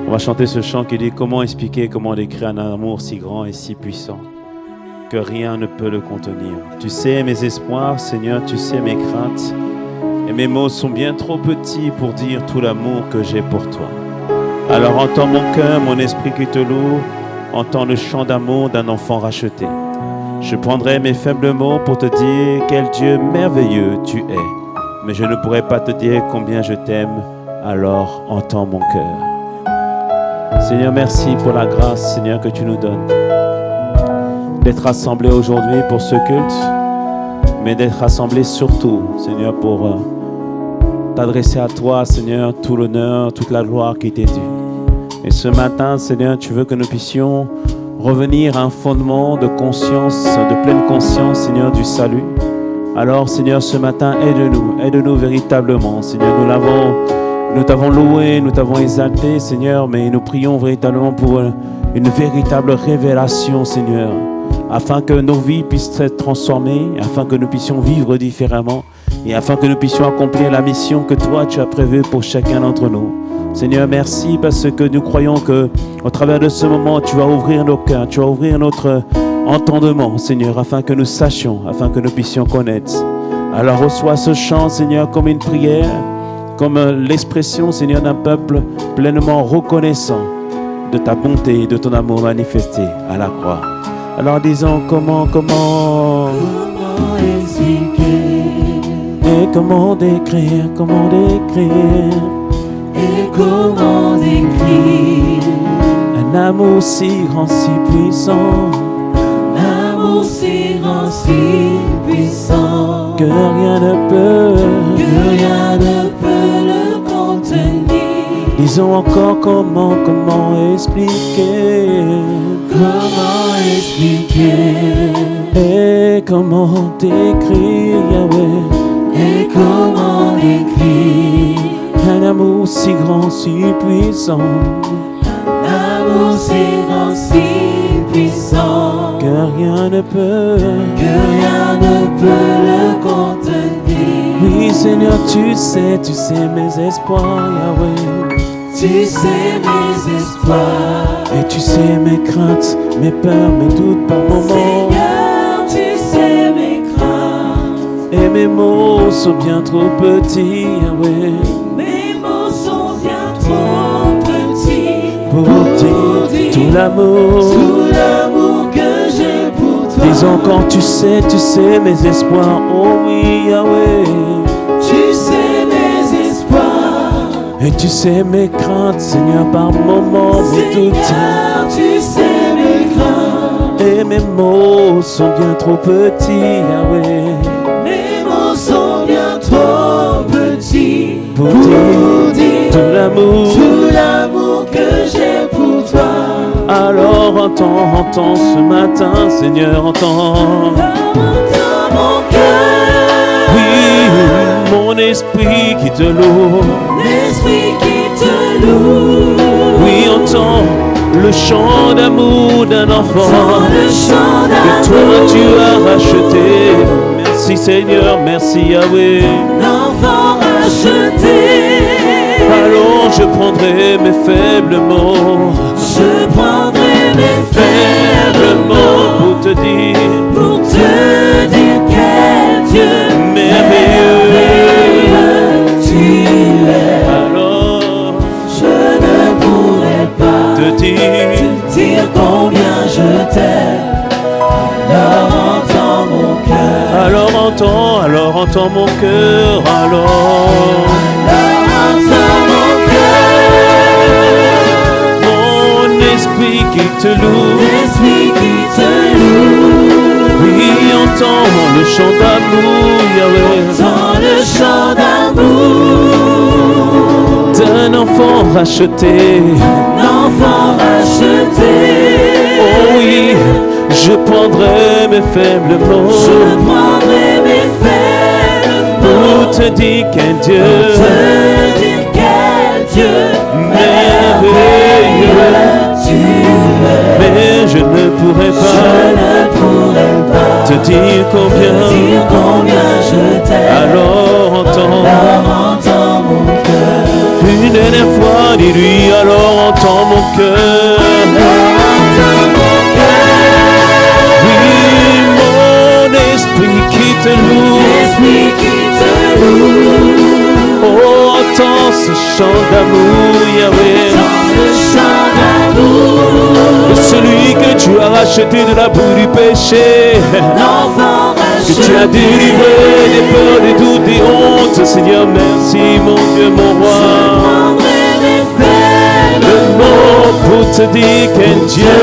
On va chanter ce chant qui dit comment expliquer, comment décrire un amour si grand et si puissant que rien ne peut le contenir. Tu sais mes espoirs, Seigneur, tu sais mes craintes. Et mes mots sont bien trop petits pour dire tout l'amour que j'ai pour toi. Alors entends mon cœur, mon esprit qui te loue, entends le chant d'amour d'un enfant racheté. Je prendrai mes faibles mots pour te dire quel Dieu merveilleux tu es. Mais je ne pourrai pas te dire combien je t'aime, alors entends mon cœur. Seigneur, merci pour la grâce, Seigneur, que tu nous donnes. D'être rassemblés aujourd'hui pour ce culte, mais d'être rassemblés surtout, Seigneur, pour t'adresser à toi, Seigneur, tout l'honneur, toute la gloire qui t'est due. Et ce matin, Seigneur, tu veux que nous puissions revenir à un fondement de conscience, de pleine conscience, Seigneur, du salut. Alors, Seigneur, ce matin, aide-nous véritablement, Seigneur, nous t'avons loué, nous t'avons exalté, Seigneur, mais nous prions véritablement pour une véritable révélation, Seigneur, afin que nos vies puissent être transformées, afin que nous puissions vivre différemment et afin que nous puissions accomplir la mission que toi, tu as prévue pour chacun d'entre nous. Seigneur, merci parce que nous croyons que au travers de ce moment, tu vas ouvrir nos cœurs, tu vas ouvrir notre entendement, Seigneur, afin que nous sachions, afin que nous puissions connaître. Alors reçois ce chant, Seigneur, comme une prière, comme l'expression, Seigneur, d'un peuple pleinement reconnaissant de ta bonté et de ton amour manifesté à la croix. Alors disons comment expliquer et comment décrire, et comment décrire un amour si grand, si puissant, un amour si grand, si puissant que rien ne peut le contenir. Disons encore comment expliquer et comment décrire, Yahweh, et comment décrire un amour si grand, si puissant, un amour si grand, si puissant que rien ne peut le contenir. Oui, Seigneur, tu sais mes espoirs, Yahweh. Tu sais mes espoirs Et tu sais mes craintes, mes peurs, mes doutes par moments. Seigneur, tu sais mes craintes. Et mes mots sont bien trop petits, Yahweh, Mes mots sont bien trop petits pour dire tout l'amour que j'ai pour toi. Disons quand tu sais mes espoirs. Oh oui, Yahweh. Tu sais mes espoirs. Et tu sais mes craintes, Seigneur, par moments, mes doutes. Seigneur, tu sais mes craintes. Et mes mots sont bien trop petits, Yahweh, Mes mots sont bien trop petits pour dire tout l'amour que j'ai pour toi. Alors entends ce matin, Seigneur, entends. Entends mon cœur. Oui, mon esprit qui te loue. L'esprit qui te loue. Oui, entends le chant d'amour d'un enfant Entends le chant que toi d'amour. tu as racheté. Merci Seigneur, merci Yahweh. L'enfant racheté. Alors je prendrai mes faibles mots. Je prendrai mes faibles mots pour te dire quel Dieu merveilleux tu es. Alors Je ne pourrai pas te dire combien je t'aime. Alors entends mon cœur. alors entends mon cœur. Alors Entends mon cœur. mon esprit qui te loue. L'esprit qui te loue. Oui, entends le chant d'amour, Yahweh, Entends le chant d'amour d'un enfant racheté. l'enfant racheté. Oh oui, je prendrai mes faibles mots Je prendrai mes faibles mots pour te dire quel Dieu pour te dire quel Dieu merveilleux tu es. Mais je ne pourrai pas te dire combien je t'aime. Alors entends mon cœur. Une dernière fois, dis-lui, alors entends mon cœur. Oui, mon esprit qui te loue. Oh, entends ce chant d'amour, Yahweh. De celui que tu as racheté de la boue du péché. Que tu as délivré des peurs, des doutes, des hontes. Seigneur, merci, mon Dieu, mon roi. Le mot pour te dire quel Dieu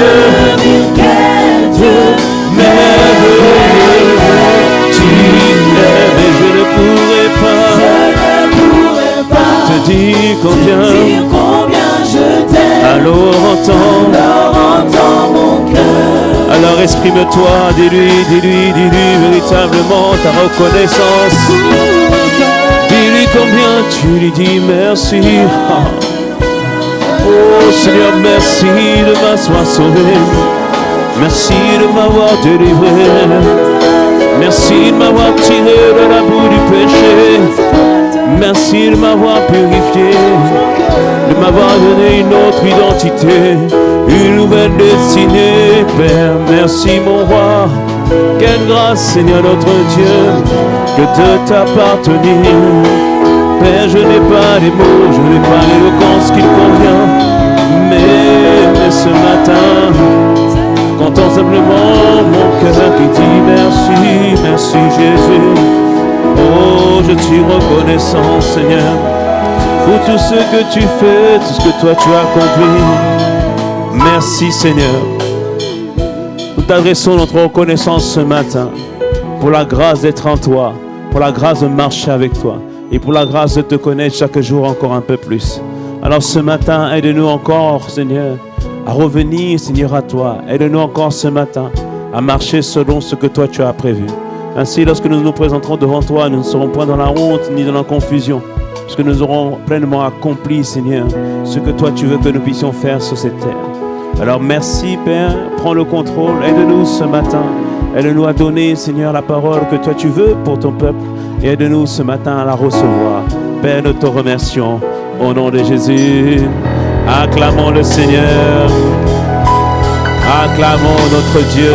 merveilleux tu es, mais je ne pourrai pas te dire combien je t'aime. Alors entends mon cœur. Alors exprime-toi, dis-lui véritablement ta reconnaissance. Dis-lui combien tu lui dis merci. Oh Seigneur, merci de m'avoir sauvé. Merci de m'avoir délivré. Merci de m'avoir tiré de la boue du péché. Merci de m'avoir purifié. De m'avoir donné une autre identité, une nouvelle destinée. Père, merci mon roi. Quelle grâce, Seigneur notre Dieu, que de t'appartenir. Père, je n'ai pas les mots, je n'ai pas l'éloquence qu'il convient, mais ce matin, qu'entend simplement mon cœur qui dit merci, merci Jésus. Oh, je suis reconnaissant, Seigneur, pour tout ce que tu fais, tout ce que toi tu as accompli. Merci, Seigneur. Nous t'adressons notre reconnaissance ce matin pour la grâce d'être en toi, pour la grâce de marcher avec toi et pour la grâce de te connaître chaque jour encore un peu plus. Alors ce matin, aide-nous encore, Seigneur, à revenir, Seigneur, à toi. Aide-nous encore ce matin à marcher selon ce que toi tu as prévu. Ainsi, lorsque nous nous présenterons devant toi, nous ne serons point dans la honte ni dans la confusion, parce que nous aurons pleinement accompli, Seigneur, ce que toi tu veux que nous puissions faire sur cette terre. Alors merci, Père, prends le contrôle, aide-nous ce matin. Aide-nous à donner, Seigneur, la parole que toi tu veux pour ton peuple. Et aide-nous ce matin à la recevoir. Père, nous te remercions. Au nom de Jésus, acclamons le Seigneur. Acclamons notre Dieu.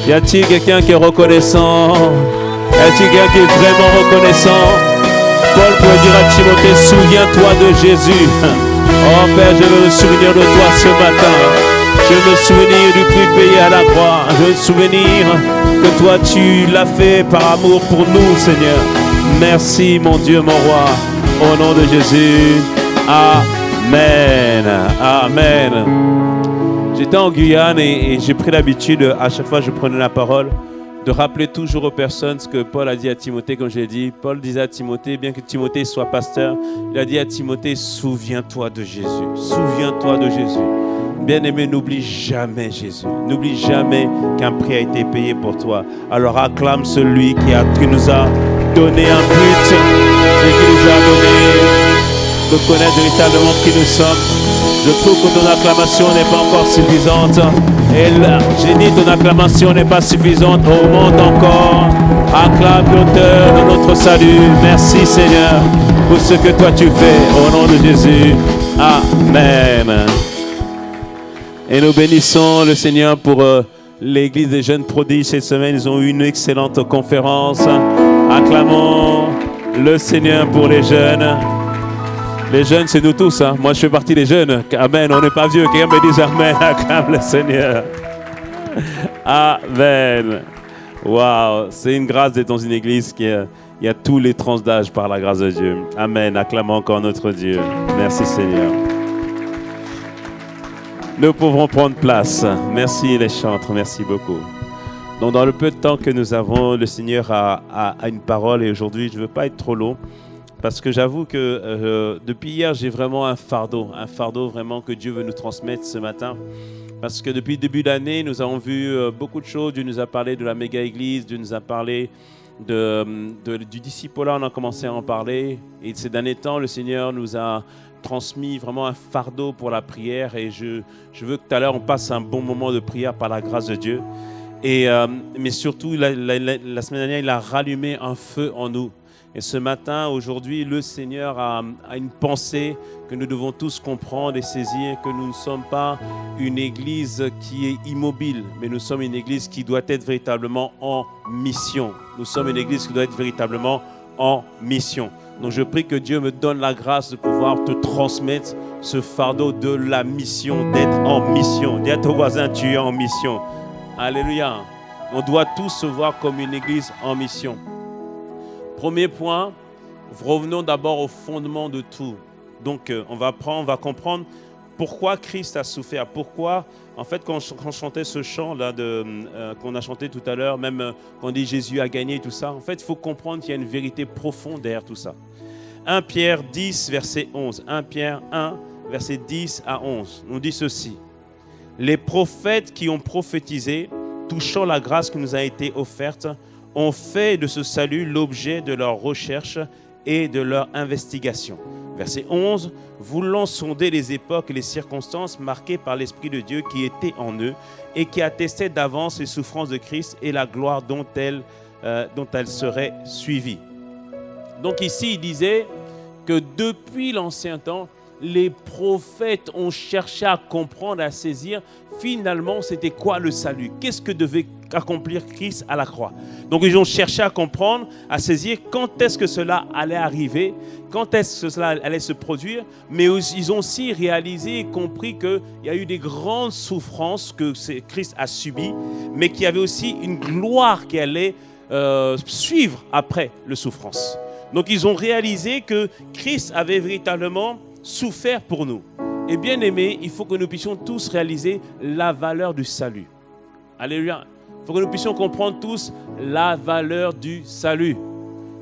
Y a-t-il quelqu'un qui est reconnaissant? Y a-t-il quelqu'un qui est vraiment reconnaissant? Paul pourrait dire à Timothée, souviens-toi de Jésus. Oh Père, je veux me souvenir de toi ce matin. Je veux me souvenir du prix payé à la croix. Je veux me souvenir que toi tu l'as fait par amour pour nous, Seigneur. Merci mon Dieu, mon roi. Au nom de Jésus. Amen. Amen. J'étais en Guyane et j'ai pris l'habitude, à chaque fois que je prenais la parole, de rappeler toujours aux personnes ce que Paul a dit à Timothée, comme je l'ai dit. Paul disait à Timothée, bien que Timothée soit pasteur, il a dit à Timothée, souviens-toi de Jésus. Souviens-toi de Jésus. Bien-aimé, n'oublie jamais Jésus. N'oublie jamais qu'un prix a été payé pour toi. Alors acclame celui qui nous a donné un but, et qui nous a donné de connaître véritablement qui nous sommes. Je trouve que ton acclamation n'est pas encore suffisante. Et là, j'ai dit ton acclamation n'est pas suffisante. Augmente encore. Acclame l'auteur de notre salut. Merci Seigneur pour ce que toi tu fais. Au nom de Jésus. Amen. Et nous bénissons le Seigneur pour l'église des jeunes prodiges cette semaine. Ils ont eu une excellente conférence. Acclamons le Seigneur pour les jeunes. Les jeunes, c'est nous tous. Hein. Moi, je fais partie des jeunes. Amen. On n'est pas vieux. Quelqu'un me dit Amen. Acclame le Seigneur. Amen. Waouh. C'est une grâce d'être dans une église qui il y a tous les tranches d'âge par la grâce de Dieu. Amen. Acclamons encore notre Dieu. Merci Seigneur. Nous pouvons prendre place. Merci les chantres. Merci beaucoup. Donc, dans le peu de temps que nous avons, le Seigneur a une parole. Et aujourd'hui, je ne veux pas être trop long. Parce que j'avoue que depuis hier, j'ai vraiment un fardeau vraiment que Dieu veut nous transmettre ce matin. Parce que depuis le début d'année, nous avons vu beaucoup de choses. Dieu nous a parlé de la méga-église, Dieu nous a parlé du disciple-là, on a commencé à en parler. Et ces derniers temps, le Seigneur nous a transmis vraiment un fardeau pour la prière. Et je veux que tout à l'heure, on passe un bon moment de prière par la grâce de Dieu. Mais surtout, la semaine dernière, il a rallumé un feu en nous. Et ce matin, aujourd'hui, le Seigneur a une pensée que nous devons tous comprendre et saisir, que nous ne sommes pas une église qui est immobile, mais nous sommes une église qui doit être véritablement en mission. Nous sommes une église qui doit être véritablement en mission. Donc je prie que Dieu me donne la grâce de pouvoir te transmettre ce fardeau de la mission, d'être en mission. Dis à ton voisin, tu es en mission. Alléluia. On doit tous se voir comme une église en mission. Premier point, revenons d'abord au fondement de tout. Donc, on va comprendre pourquoi Christ a souffert. Pourquoi, en fait, quand on chantait ce chant-là qu'on a chanté tout à l'heure, même quand on dit Jésus a gagné, tout ça, en fait, il faut comprendre qu'il y a une vérité profonde derrière tout ça. 1 Pierre 10, verset 11. 1 Pierre 1, verset 10 à 11. On dit ceci. Les prophètes qui ont prophétisé, touchant la grâce qui nous a été offerte, ont fait de ce salut l'objet de leur recherche et de leur investigation. Verset 11, voulant sonder les époques et les circonstances marquées par l'Esprit de Dieu qui était en eux et qui attestait d'avance les souffrances de Christ et la gloire dont elles seraient suivies. Donc ici, il disait que depuis l'ancien temps, les prophètes ont cherché à comprendre, à saisir finalement c'était quoi le salut, qu'est-ce que devait accomplir Christ à la croix. Donc ils ont cherché à comprendre, à saisir quand est-ce que cela allait arriver, quand est-ce que cela allait se produire, mais ils ont aussi réalisé et compris qu'il y a eu des grandes souffrances que Christ a subies, mais qu'il y avait aussi une gloire qui allait suivre après les souffrances. Donc ils ont réalisé que Christ avait véritablement souffert pour nous. Et bien aimés, il faut que nous puissions tous réaliser la valeur du salut. Alléluia. Il faut que nous puissions comprendre tous la valeur du salut.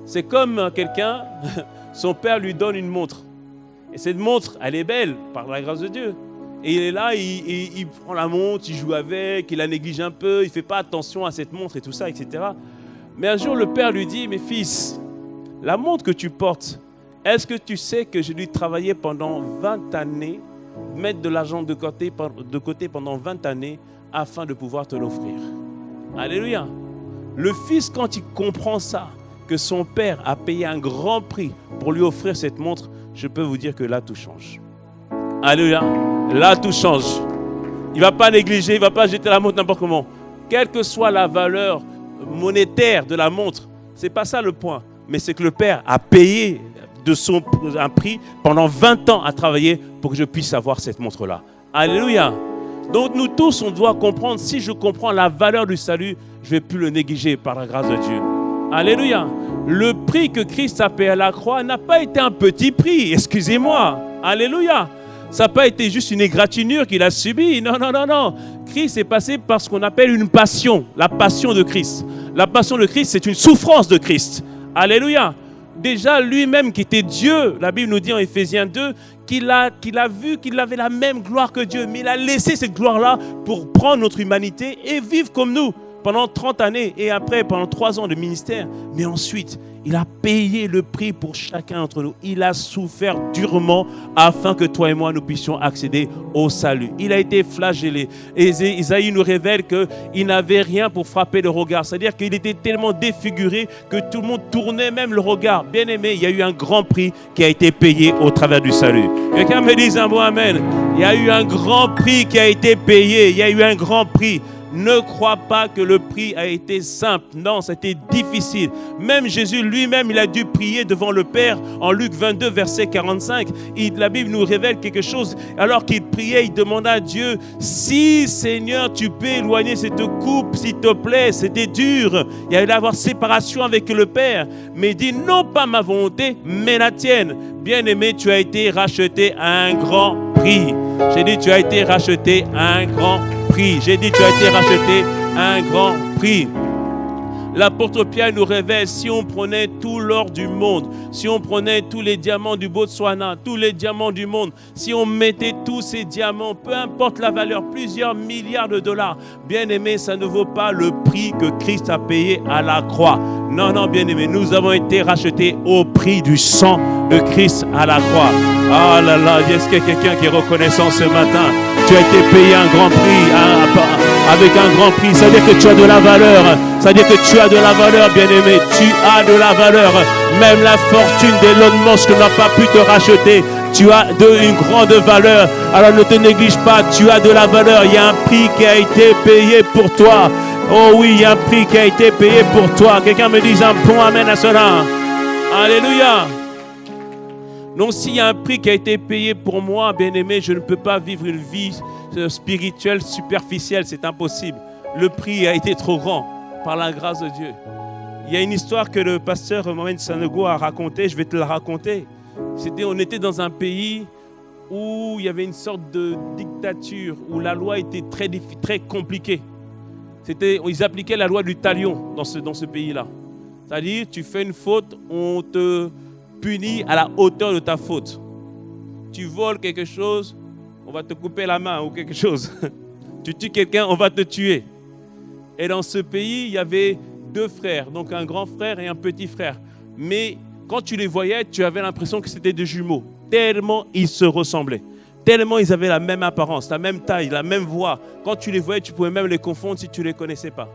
C'est comme quelqu'un, son père lui donne une montre. Et cette montre, elle est belle par la grâce de Dieu. Et il est là, il prend la montre, il joue avec, il la néglige un peu, il ne fait pas attention à cette montre et tout ça, etc. Mais un jour, le père lui dit, mais fils, la montre que tu portes, est-ce que tu sais que j'ai dû travailler pendant 20 années, mettre de l'argent de côté pendant 20 années afin de pouvoir te l'offrir? Alléluia. Le fils, quand il comprend ça, que son père a payé un grand prix pour lui offrir cette montre, je peux vous dire que là, tout change. Alléluia. Là, tout change. Il ne va pas négliger, il ne va pas jeter la montre n'importe comment. Quelle que soit la valeur monétaire de la montre, ce n'est pas ça le point. Mais c'est que le père a payé un prix pendant 20 ans à travailler pour que je puisse avoir cette montre-là. Alléluia. Donc nous tous, on doit comprendre, si je comprends la valeur du salut, je ne vais plus le négliger par la grâce de Dieu. Alléluia. Le prix que Christ a payé à la croix n'a pas été un petit prix, excusez-moi. Alléluia. Ça n'a pas été juste une égratignure qu'il a subie. Non, non, non, non. Christ est passé par ce qu'on appelle une passion, la passion de Christ. La passion de Christ, c'est une souffrance de Christ. Alléluia. Déjà lui-même qui était Dieu, la Bible nous dit en Éphésiens 2 qu'il a vu qu'il avait la même gloire que Dieu, mais il a laissé cette gloire-là pour prendre notre humanité et vivre comme nous pendant 30 années et après pendant 3 ans de ministère. Mais ensuite, il a payé le prix pour chacun d'entre nous. Il a souffert durement afin que toi et moi nous puissions accéder au salut. Il a été flagellé. Et Isaïe nous révèle qu'il n'avait rien pour frapper le regard. C'est-à-dire qu'il était tellement défiguré que tout le monde tournait même le regard. Bien aimé, il y a eu un grand prix qui a été payé au travers du salut. Quelqu'un me dise un mot amen. Il y a eu un grand prix qui a été payé. Il y a eu un grand prix. Ne crois pas que le prix a été simple. Non, c'était difficile. Même Jésus lui-même, il a dû prier devant le Père en Luc 22, verset 45. La Bible nous révèle quelque chose. Alors qu'il priait, il demanda à Dieu, si Seigneur, tu peux éloigner cette coupe, s'il te plaît. C'était dur. Il y allait avoir séparation avec le Père. Mais il dit, non pas ma volonté, mais la tienne. Bien-aimé, tu as été racheté à un grand prix. J'ai dit, tu as été racheté à un grand prix. J'ai dit, tu as été racheté à un grand prix. L'apôtre Pierre nous révèle, si on prenait tout l'or du monde, si on prenait tous les diamants du Botswana, tous les diamants du monde, si on mettait tous ces diamants, peu importe la valeur, plusieurs milliards de dollars, bien aimé, ça ne vaut pas le prix que Christ a payé à la croix. Non, non, bien aimé, nous avons été rachetés au prix du sang de Christ à la croix. Ah là là, est-ce qu'il y a quelqu'un qui est reconnaissant ce matin? Tu as été payé un grand prix, avec un grand prix. Ça veut dire que tu as de la valeur. Ça veut dire que tu as de la valeur, bien-aimé. Tu as de la valeur. Même la fortune d'Elon Musk n'a pas pu te racheter. Tu as une grande valeur. Alors ne te néglige pas, tu as de la valeur. Il y a un prix qui a été payé pour toi. Oh oui, il y a un prix qui a été payé pour toi. Quelqu'un me dise un bon amen à cela. Alléluia. Donc s'il y a un prix qui a été payé pour moi, bien-aimé, je ne peux pas vivre une vie spirituelle superficielle. C'est impossible. Le prix a été trop grand par la grâce de Dieu. Il y a une histoire que le pasteur Mohamed Sanogo a racontée. Je vais te la raconter. On était dans un pays où il y avait une sorte de dictature, où la loi était très compliquée. Ils appliquaient la loi du talion dans ce pays-là. C'est-à-dire, tu fais une faute, on te punit à la hauteur de ta faute. Tu voles quelque chose, on va te couper la main ou quelque chose. Tu tues quelqu'un, on va te tuer. Et dans ce pays, il y avait 2 frères, donc un grand frère et un petit frère. Mais quand tu les voyais, tu avais l'impression que c'était des jumeaux. Tellement ils se ressemblaient. Tellement ils avaient la même apparence, la même taille, la même voix. Quand tu les voyais, tu pouvais même les confondre si tu ne les connaissais pas.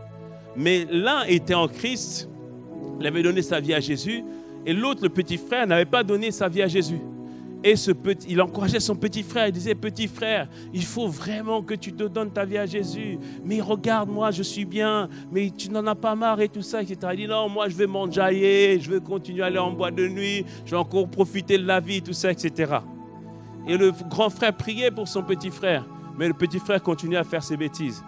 Mais l'un était en Christ, il avait donné sa vie à Jésus, et l'autre, le petit frère, n'avait pas donné sa vie à Jésus. Et il encourageait son petit frère, il disait, petit frère, il faut vraiment que tu te donnes ta vie à Jésus. Mais regarde, moi, je suis bien, mais tu n'en as pas marre et tout ça, etc. Il dit, non, moi, je vais m'enjailler, je vais continuer à aller en boîte de nuit, je vais encore profiter de la vie, tout ça, etc. Et le grand frère priait pour son petit frère, mais le petit frère continuait à faire ses bêtises.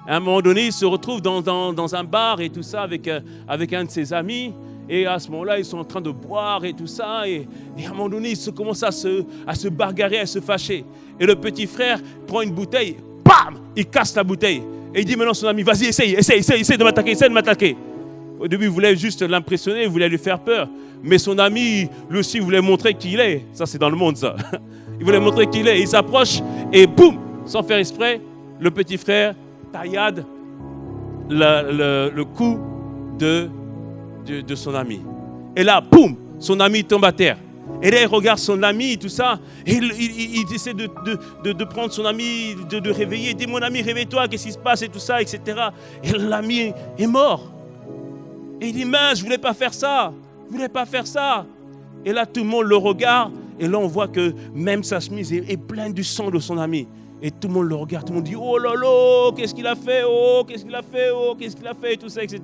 À un moment donné, il se retrouve dans un bar et tout ça avec un de ses amis. Et à ce moment-là, ils sont en train de boire et tout ça. Et à un moment donné, ils commencent à se bagarrer, à se fâcher. Et le petit frère prend une bouteille, bam, il casse la bouteille. Et il dit maintenant à son ami, vas-y, essaye de m'attaquer, Au début, il voulait juste l'impressionner, il voulait lui faire peur. Mais son ami, lui aussi, voulait montrer qui il est. Ça, c'est dans le monde, ça. Il voulait montrer qui il est. Il s'approche et boum, sans faire exprès, le petit frère taillade le cou de son ami. Et là, boum, son ami tombe à terre. Et là, il regarde son ami, tout ça. Et il essaie de prendre son ami, de réveiller. Il dit, mon ami, réveille-toi, qu'est-ce qui se passe et tout ça, etc. Et l'ami est mort. Et il dit, mince, je ne voulais pas faire ça. Et là, tout le monde le regarde. Et là, on voit que même sa chemise est pleine du sang de son ami. Et tout le monde le regarde, tout le monde dit, oh là là, qu'est-ce qu'il a fait, et tout ça, etc.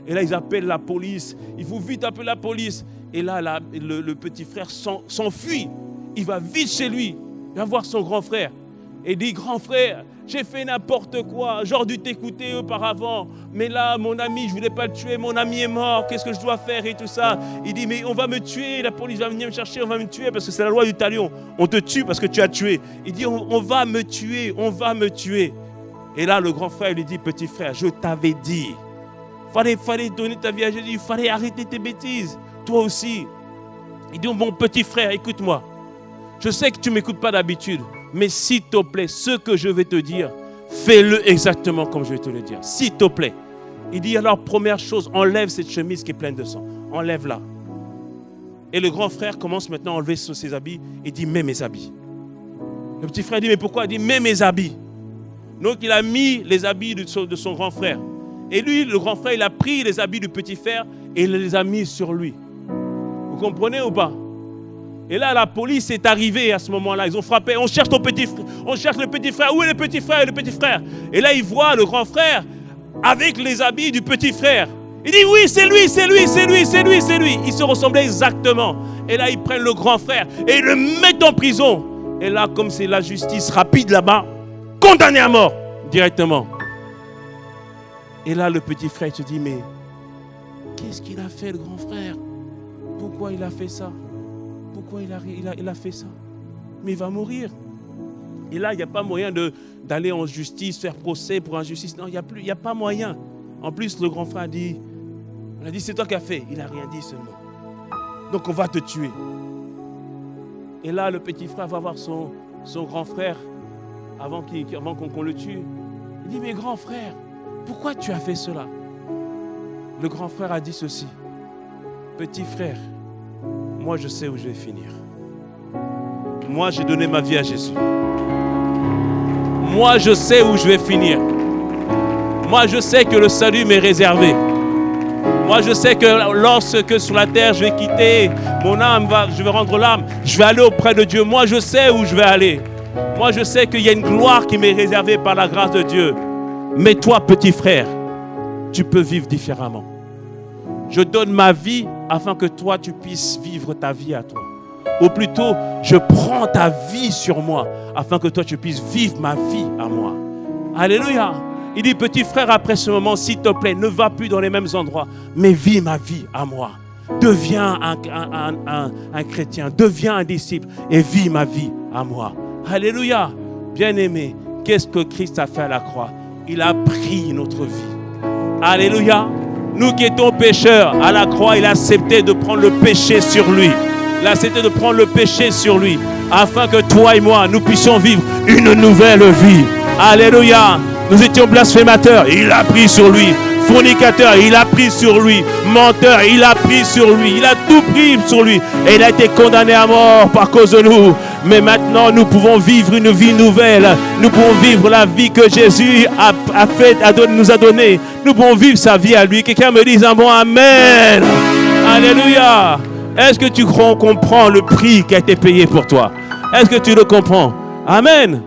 Et là, ils appellent la police. Il faut vite appeler la police. Et là, le petit frère s'enfuit. Il va vite chez lui. Il va voir son grand frère. Et il dit, grand frère, j'ai fait n'importe quoi. J'aurais dû t'écouter auparavant. Mais là, mon ami, je ne voulais pas le tuer. Mon ami est mort. Qu'est-ce que je dois faire et tout ça. Il dit, mais on va me tuer. La police va venir me chercher. On va me tuer parce que c'est la loi du talion. On te tue parce que tu as tué. Il dit, on va me tuer. Et là, le grand frère lui dit, petit frère, je t'avais dit. Fallait donner ta vie à Jésus. Il fallait arrêter tes bêtises. Toi aussi. Il dit, mon petit frère, écoute-moi. Je sais que tu ne m'écoutes pas d'habitude. Mais s'il te plaît, ce que je vais te dire, fais-le exactement comme je vais te le dire. S'il te plaît. Il dit alors, première chose, enlève cette chemise qui est pleine de sang. Enlève-la. Et le grand frère commence maintenant à enlever ses habits. Il dit, mets mes habits. Le petit frère dit, mais pourquoi? Il dit, mets mes habits. Donc il a mis les habits de son grand frère. Et lui, le grand frère, il a pris les habits du petit frère et il les a mis sur lui. Vous comprenez ou pas? Et là, la police est arrivée à ce moment-là. Ils ont frappé. On cherche le petit frère. Où est le petit frère? Et là, ils voient le grand frère avec les habits du petit frère. Il dit, oui, c'est lui. Ils se ressemblaient exactement. Et là, ils prennent le grand frère et ils le mettent en prison. Et là, comme c'est la justice rapide là-bas, condamné à mort directement. Et là, le petit frère se dit, mais qu'est-ce qu'il a fait, le grand frère? Pourquoi il a fait ça? Pourquoi il a fait ça? Mais il va mourir. Et là, il n'y a pas moyen d'aller en justice, faire procès pour injustice. Non, il n'y a pas moyen. En plus, le grand frère a dit, c'est toi qui as fait. Il n'a rien dit seulement. Donc, on va te tuer. Et là, le petit frère va voir son grand frère avant qu'on le tue. Il dit, mais grand frère, pourquoi tu as fait cela? Le grand frère a dit ceci. Petit frère, moi je sais où je vais finir. Moi j'ai donné ma vie à Jésus. Moi je sais où je vais finir. Moi, je sais que le salut m'est réservé. Moi, je sais que lorsque sur la terre, je vais quitter mon âme, je vais rendre l'âme, je vais aller auprès de Dieu. Moi, je sais où je vais aller. Moi, je sais qu'il y a une gloire qui m'est réservée par la grâce de Dieu. Mais toi, petit frère, tu peux vivre différemment. Je donne ma vie afin que toi, tu puisses vivre ta vie à toi. Ou plutôt, je prends ta vie sur moi afin que toi, tu puisses vivre ma vie à moi. Alléluia. Il dit, petit frère, après ce moment, s'il te plaît, ne va plus dans les mêmes endroits, mais vis ma vie à moi. Deviens un chrétien, deviens un disciple et vis ma vie à moi. Alléluia. Bien-aimé, qu'est-ce que Christ a fait à la croix? Il a pris notre vie. Alléluia. Nous qui étions pécheurs, à la croix, il a accepté de prendre le péché sur lui. Il a accepté de prendre le péché sur lui, afin que toi et moi, nous puissions vivre une nouvelle vie. Alléluia. Nous étions blasphémateurs, il a pris sur lui. Fornicateur, il a pris sur lui. Menteur, il a pris sur lui. Il a tout pris sur lui. Et il a été condamné à mort par cause de nous. Mais maintenant, nous pouvons vivre une vie nouvelle. Nous pouvons vivre la vie que Jésus nous a donnée. Nous pouvons vivre sa vie à lui. Quelqu'un me dise un bon Amen. Alléluia. Est-ce que tu comprends le prix qui a été payé pour toi? Est-ce que tu le comprends? Amen.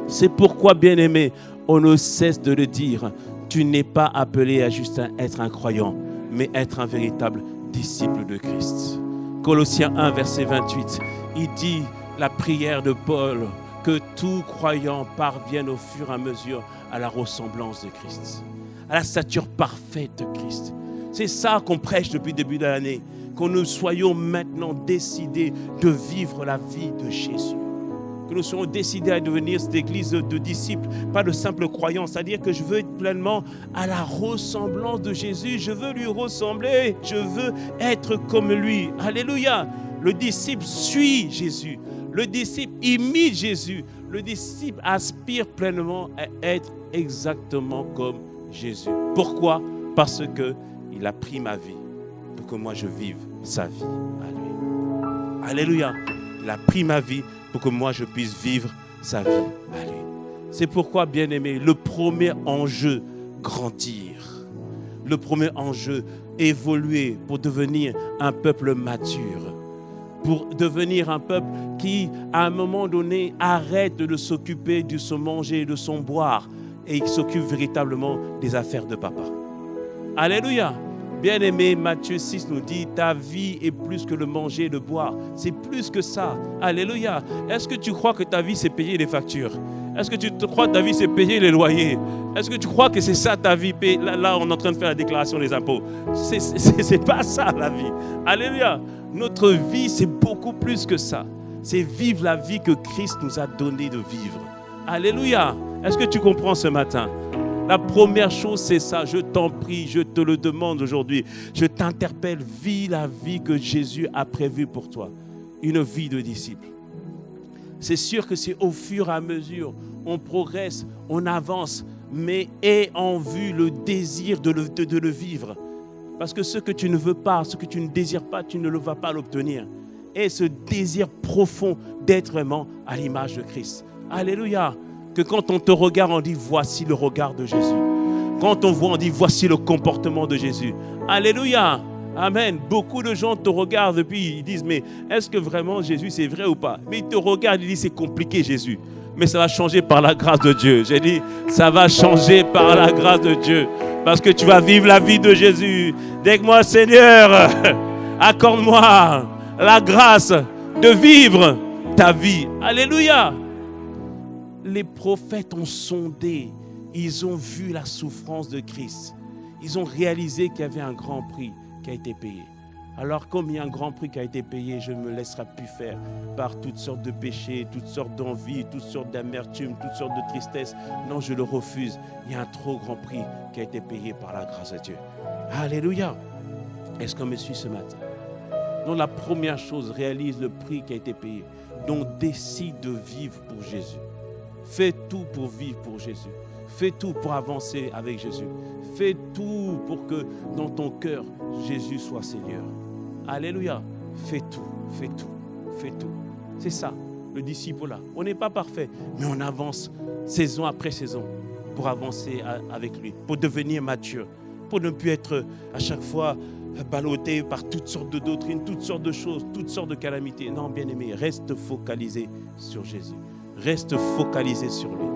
C'est pourquoi, bien-aimé, on ne cesse de le dire. Tu n'es pas appelé à juste être un croyant, mais être un véritable disciple de Christ. Colossiens 1, verset 28, il dit la prière de Paul, que tout croyant parvienne au fur et à mesure à la ressemblance de Christ, à la stature parfaite de Christ. C'est ça qu'on prêche depuis le début de l'année, que nous soyons maintenant décidés de vivre la vie de Jésus. Que nous soyons décidés à devenir cette église de disciples, pas de simples croyants. C'est-à-dire que je veux être pleinement à la ressemblance de Jésus. Je veux lui ressembler. Je veux être comme lui. Alléluia. Le disciple suit Jésus. Le disciple imite Jésus. Le disciple aspire pleinement à être exactement comme Jésus. Pourquoi? Parce qu'il a pris ma vie pour que moi je vive sa vie à lui. Alléluia. Il a pris ma vie pour que moi je puisse vivre sa vie à lui. C'est pourquoi, bien-aimé, le premier enjeu, grandir. Le premier enjeu, évoluer pour devenir un peuple mature. Pour devenir un peuple qui, à un moment donné, arrête de s'occuper de son manger et de son boire et qui s'occupe véritablement des affaires de papa. Alléluia. Bien-aimé, Matthieu 6 nous dit, ta vie est plus que le manger et le boire. C'est plus que ça. Alléluia. Est-ce que tu crois que ta vie, c'est payer les factures? Est-ce que tu crois que ta vie, c'est payer les loyers? Est-ce que tu crois que c'est ça ta vie? Là, on est en train de faire la déclaration des impôts. C'est pas ça la vie. Alléluia. Notre vie, c'est beaucoup plus que ça. C'est vivre la vie que Christ nous a donné de vivre. Alléluia. Est-ce que tu comprends ce matin? La première chose, c'est ça. Je t'en prie, je te le demande aujourd'hui. Je t'interpelle, vis la vie que Jésus a prévue pour toi. Une vie de disciple. C'est sûr que c'est au fur et à mesure, on progresse, on avance, mais aie en vue le désir de le vivre. Parce que ce que tu ne veux pas, ce que tu ne désires pas, tu ne le vas pas l'obtenir. Et ce désir profond d'être vraiment à l'image de Christ. Alléluia. Que quand on te regarde, on dit, voici le regard de Jésus. Quand on voit, on dit, voici le comportement de Jésus. Alléluia. Amen. Beaucoup de gens te regardent et puis ils disent, mais est-ce que vraiment Jésus, c'est vrai ou pas? Mais ils te regardent, ils disent, c'est compliqué Jésus. Mais ça va changer par la grâce de Dieu. J'ai dit, ça va changer par la grâce de Dieu. Parce que tu vas vivre la vie de Jésus. Dis-moi, Seigneur, accorde-moi la grâce de vivre ta vie. Alléluia. Les prophètes ont sondé, ils ont vu la souffrance de Christ. Ils ont réalisé qu'il y avait un grand prix qui a été payé. Alors comme il y a un grand prix qui a été payé, je ne me laisserai plus faire par toutes sortes de péchés, toutes sortes d'envies, toutes sortes d'amertume, toutes sortes de tristesse. Non, je le refuse. Il y a un trop grand prix qui a été payé par la grâce de Dieu. Alléluia. Est-ce qu'on me suit ce matin? Donc la première chose, réalise le prix qui a été payé. Donc décide de vivre pour Jésus. Fais tout pour vivre pour Jésus. Fais tout pour avancer avec Jésus. Fais tout pour que dans ton cœur, Jésus soit Seigneur. Alléluia. Fais tout, fais tout, fais tout. C'est ça, le disciple là. On n'est pas parfait, mais on avance saison après saison. pour avancer avec lui, pour devenir mature, pour ne plus être à chaque fois ballotté par toutes sortes de doctrines, toutes sortes de choses, toutes sortes de calamités. Non, bien-aimé, reste focalisé sur Jésus. Reste focalisé sur lui.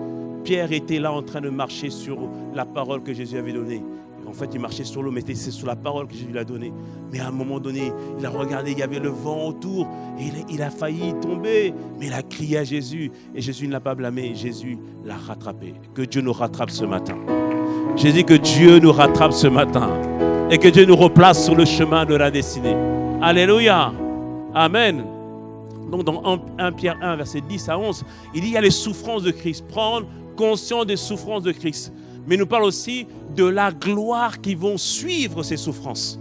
Pierre était là en train de marcher sur la parole que Jésus avait donnée. En fait, il marchait sur l'eau, mais c'est sur la parole que Jésus lui a donnée. Mais à un moment donné, il a regardé, il y avait le vent autour, et il a failli tomber. Mais il a crié à Jésus, et Jésus ne l'a pas blâmé. Jésus l'a rattrapé. Que Dieu nous rattrape ce matin. J'ai dit que Dieu nous rattrape ce matin. Et que Dieu nous replace sur le chemin de la destinée. Alléluia. Amen. Donc dans 1 Pierre 1, verset 10 à 11, il dit il y a les souffrances de Christ. Prendre conscience des souffrances de Christ. Mais il nous parle aussi de la gloire qui vont suivre ces souffrances.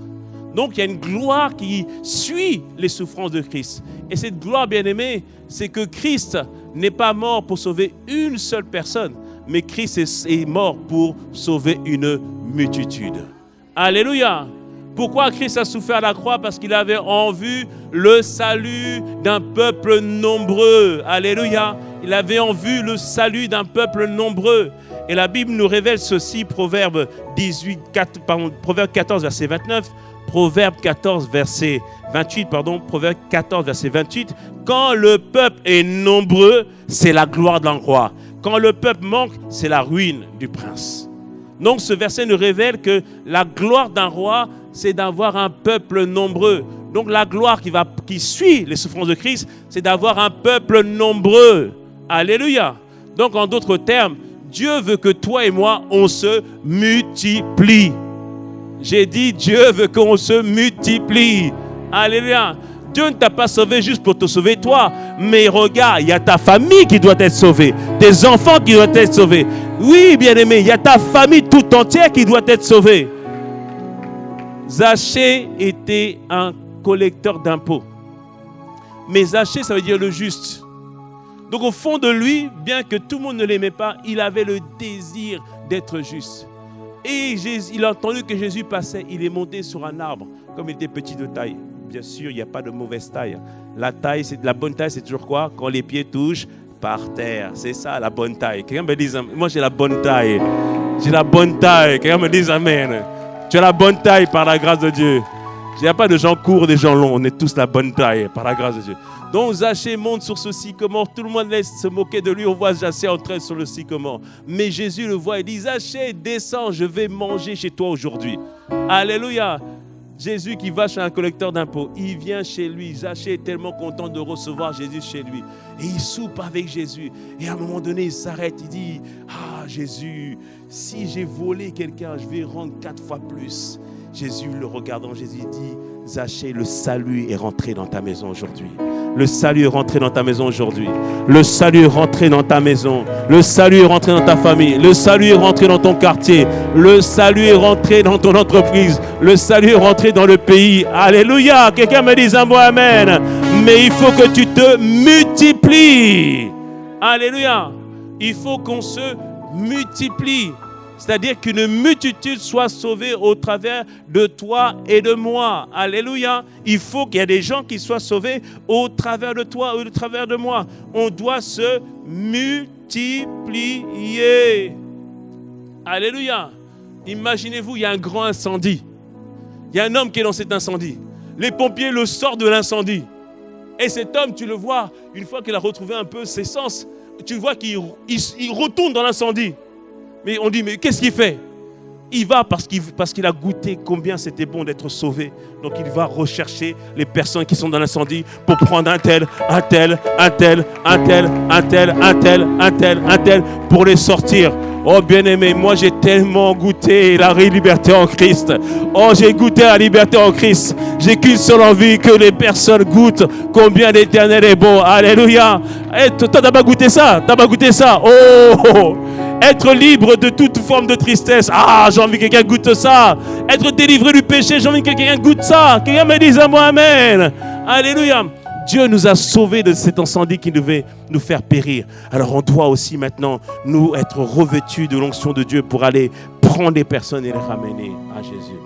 Donc il y a une gloire qui suit les souffrances de Christ. Et cette gloire, bien-aimée, c'est que Christ n'est pas mort pour sauver une seule personne, mais Christ est mort pour sauver une multitude. Alléluia. Pourquoi Christ a souffert à la croix? Parce qu'il avait en vue le salut d'un peuple nombreux. Alléluia. Il avait en vue le salut d'un peuple nombreux. Et la Bible nous révèle ceci, Proverbe 14, verset 29, Proverbe 14, verset 28, Proverbe 14, verset 28. Quand le peuple est nombreux, c'est la gloire d'un roi. Quand le peuple manque, c'est la ruine du prince. Donc ce verset nous révèle que la gloire d'un roi, c'est d'avoir un peuple nombreux. Donc la gloire qui suit les souffrances de Christ, c'est d'avoir un peuple nombreux. Alléluia. Donc en d'autres termes, Dieu veut que toi et moi, on se multiplie. J'ai dit, Dieu veut qu'on se multiplie. Alléluia. Dieu ne t'a pas sauvé juste pour te sauver toi. Mais regarde, il y a ta famille qui doit être sauvée. Tes enfants qui doivent être sauvés. Oui, bien-aimé, il y a ta famille tout entière qui doit être sauvée. Zachée était un collecteur d'impôts. Mais Zachée, ça veut dire le juste. Donc au fond de lui, bien que tout le monde ne l'aimait pas, il avait le désir d'être juste. Et il a entendu que Jésus passait, il est monté sur un arbre, comme il était petit de taille. Bien sûr, il n'y a pas de mauvaise taille. La bonne taille, c'est toujours quoi? Quand les pieds touchent par terre. C'est ça la bonne taille. Quelqu'un me dise, moi j'ai la bonne taille. J'ai la bonne taille. Quelqu'un me dise amen. Tu as la bonne taille par la grâce de Dieu. Il n'y a pas de gens courts, des gens longs. On est tous la bonne taille par la grâce de Dieu. Donc Zachée monte sur ce sycomore. Tout le monde laisse se moquer de lui. On voit Zachée entrer sur le sycomore. Mais Jésus le voit et dit, Zachée, descends, je vais manger chez toi aujourd'hui. Alléluia. Jésus qui va chez un collecteur d'impôts, il vient chez lui. Zachée est tellement content de recevoir Jésus chez lui. Et il soupe avec Jésus. Et à un moment donné, il s'arrête, il dit, ah Jésus, si j'ai volé quelqu'un, je vais rendre 4 fois plus. Jésus le regardant, Jésus dit, Zachée, le salut est rentré dans ta maison aujourd'hui. Le salut est rentré dans ta maison aujourd'hui. Le salut est rentré dans ta maison. Le salut est rentré dans ta famille. Le salut est rentré dans ton quartier. Le salut est rentré dans ton entreprise. Le salut est rentré dans le pays. Alléluia. Quelqu'un me dise un mot amen. Mais il faut que tu te multiplies. Alléluia. Il faut qu'on se multiplie. C'est-à-dire qu'une multitude soit sauvée au travers de toi et de moi. Alléluia. Il faut qu'il y ait des gens qui soient sauvés au travers de toi ou au travers de moi. On doit se multiplier. Alléluia. Imaginez-vous, il y a un grand incendie. Il y a un homme qui est dans cet incendie. Les pompiers le sortent de l'incendie. Et cet homme, tu le vois, une fois qu'il a retrouvé un peu ses sens, tu vois qu'il retourne dans l'incendie. Mais on dit, mais qu'est-ce qu'il fait? Il va parce qu'il a goûté combien c'était bon d'être sauvé. Donc il va rechercher les personnes qui sont dans l'incendie pour prendre un tel, pour les sortir. Oh bien-aimé, moi j'ai tellement goûté la liberté en Christ. Oh, j'ai goûté la liberté en Christ. J'ai qu'une seule envie, que les personnes goûtent combien l'Éternel est bon. Alléluia. Et toi, t'as pas goûté ça? T'as pas goûté ça? Oh! Être libre de toute forme de tristesse. Ah, j'ai envie que quelqu'un goûte ça. Être délivré du péché, j'ai envie que quelqu'un goûte ça. Quelqu'un me dise à moi amen. Alléluia. Dieu nous a sauvés de cet incendie qui devait nous faire périr. Alors on doit aussi maintenant nous être revêtus de l'onction de Dieu pour aller prendre des personnes et les ramener à Jésus.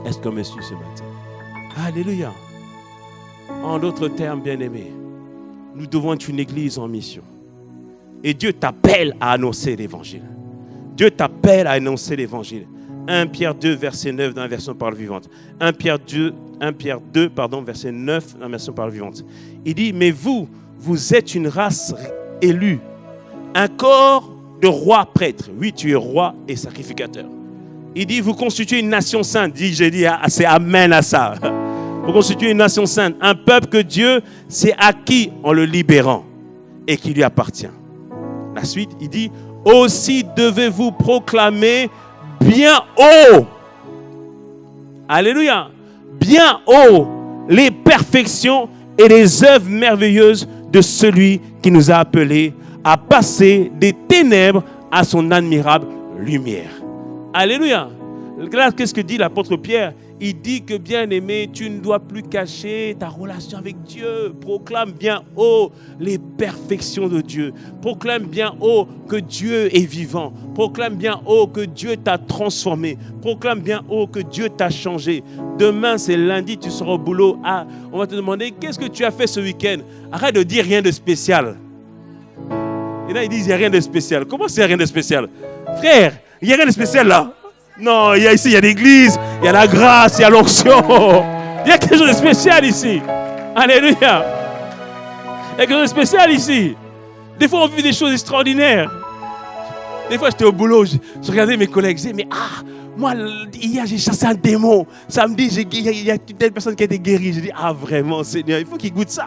Est-ce qu'on me suit ce matin? Alléluia. En d'autres termes, bien-aimés, nous devons être une église en mission. Et Dieu t'appelle à annoncer l'évangile. Dieu t'appelle à annoncer l'évangile. 1 Pierre 2, verset 9 dans la version parole vivante. 1 Pierre 2, verset 9 dans la version parole vivante. Il dit, mais vous êtes une race élue, un corps de rois prêtres. Oui, tu es roi et sacrificateur. Il dit, vous constituez une nation sainte. J'ai dit, c'est amen à ça. Vous constituez une nation sainte, un peuple que Dieu s'est acquis en le libérant et qui lui appartient. La suite, il dit, aussi devez-vous proclamer bien haut. Alléluia. Bien haut les perfections et les œuvres merveilleuses de celui qui nous a appelés à passer des ténèbres à son admirable lumière. Alléluia. Là, qu'est-ce que dit l'apôtre Pierre? Il dit que, bien-aimé, tu ne dois plus cacher ta relation avec Dieu. Proclame bien haut les perfections de Dieu. Proclame bien haut que Dieu est vivant. Proclame bien haut que Dieu t'a transformé. Proclame bien haut que Dieu t'a changé. Demain, c'est lundi, tu seras au boulot. Ah, on va te demander, qu'est-ce que tu as fait ce week-end? Arrête de dire rien de spécial. Et là, ils disent, il n'y a rien de spécial. Comment c'est rien de spécial? Frère, il n'y a rien de spécial là. Non, ici, il y a l'église, il y a la grâce, il y a l'onction. Il y a quelque chose de spécial ici. Alléluia. Il y a quelque chose de spécial ici. Des fois, on vit des choses extraordinaires. Des fois, j'étais au boulot, je regardais mes collègues, je disais, mais moi, hier, j'ai chassé un démon. Samedi, il y a telle personne qui a été guérie. J'ai dit, vraiment, Seigneur, il faut qu'il goûte ça.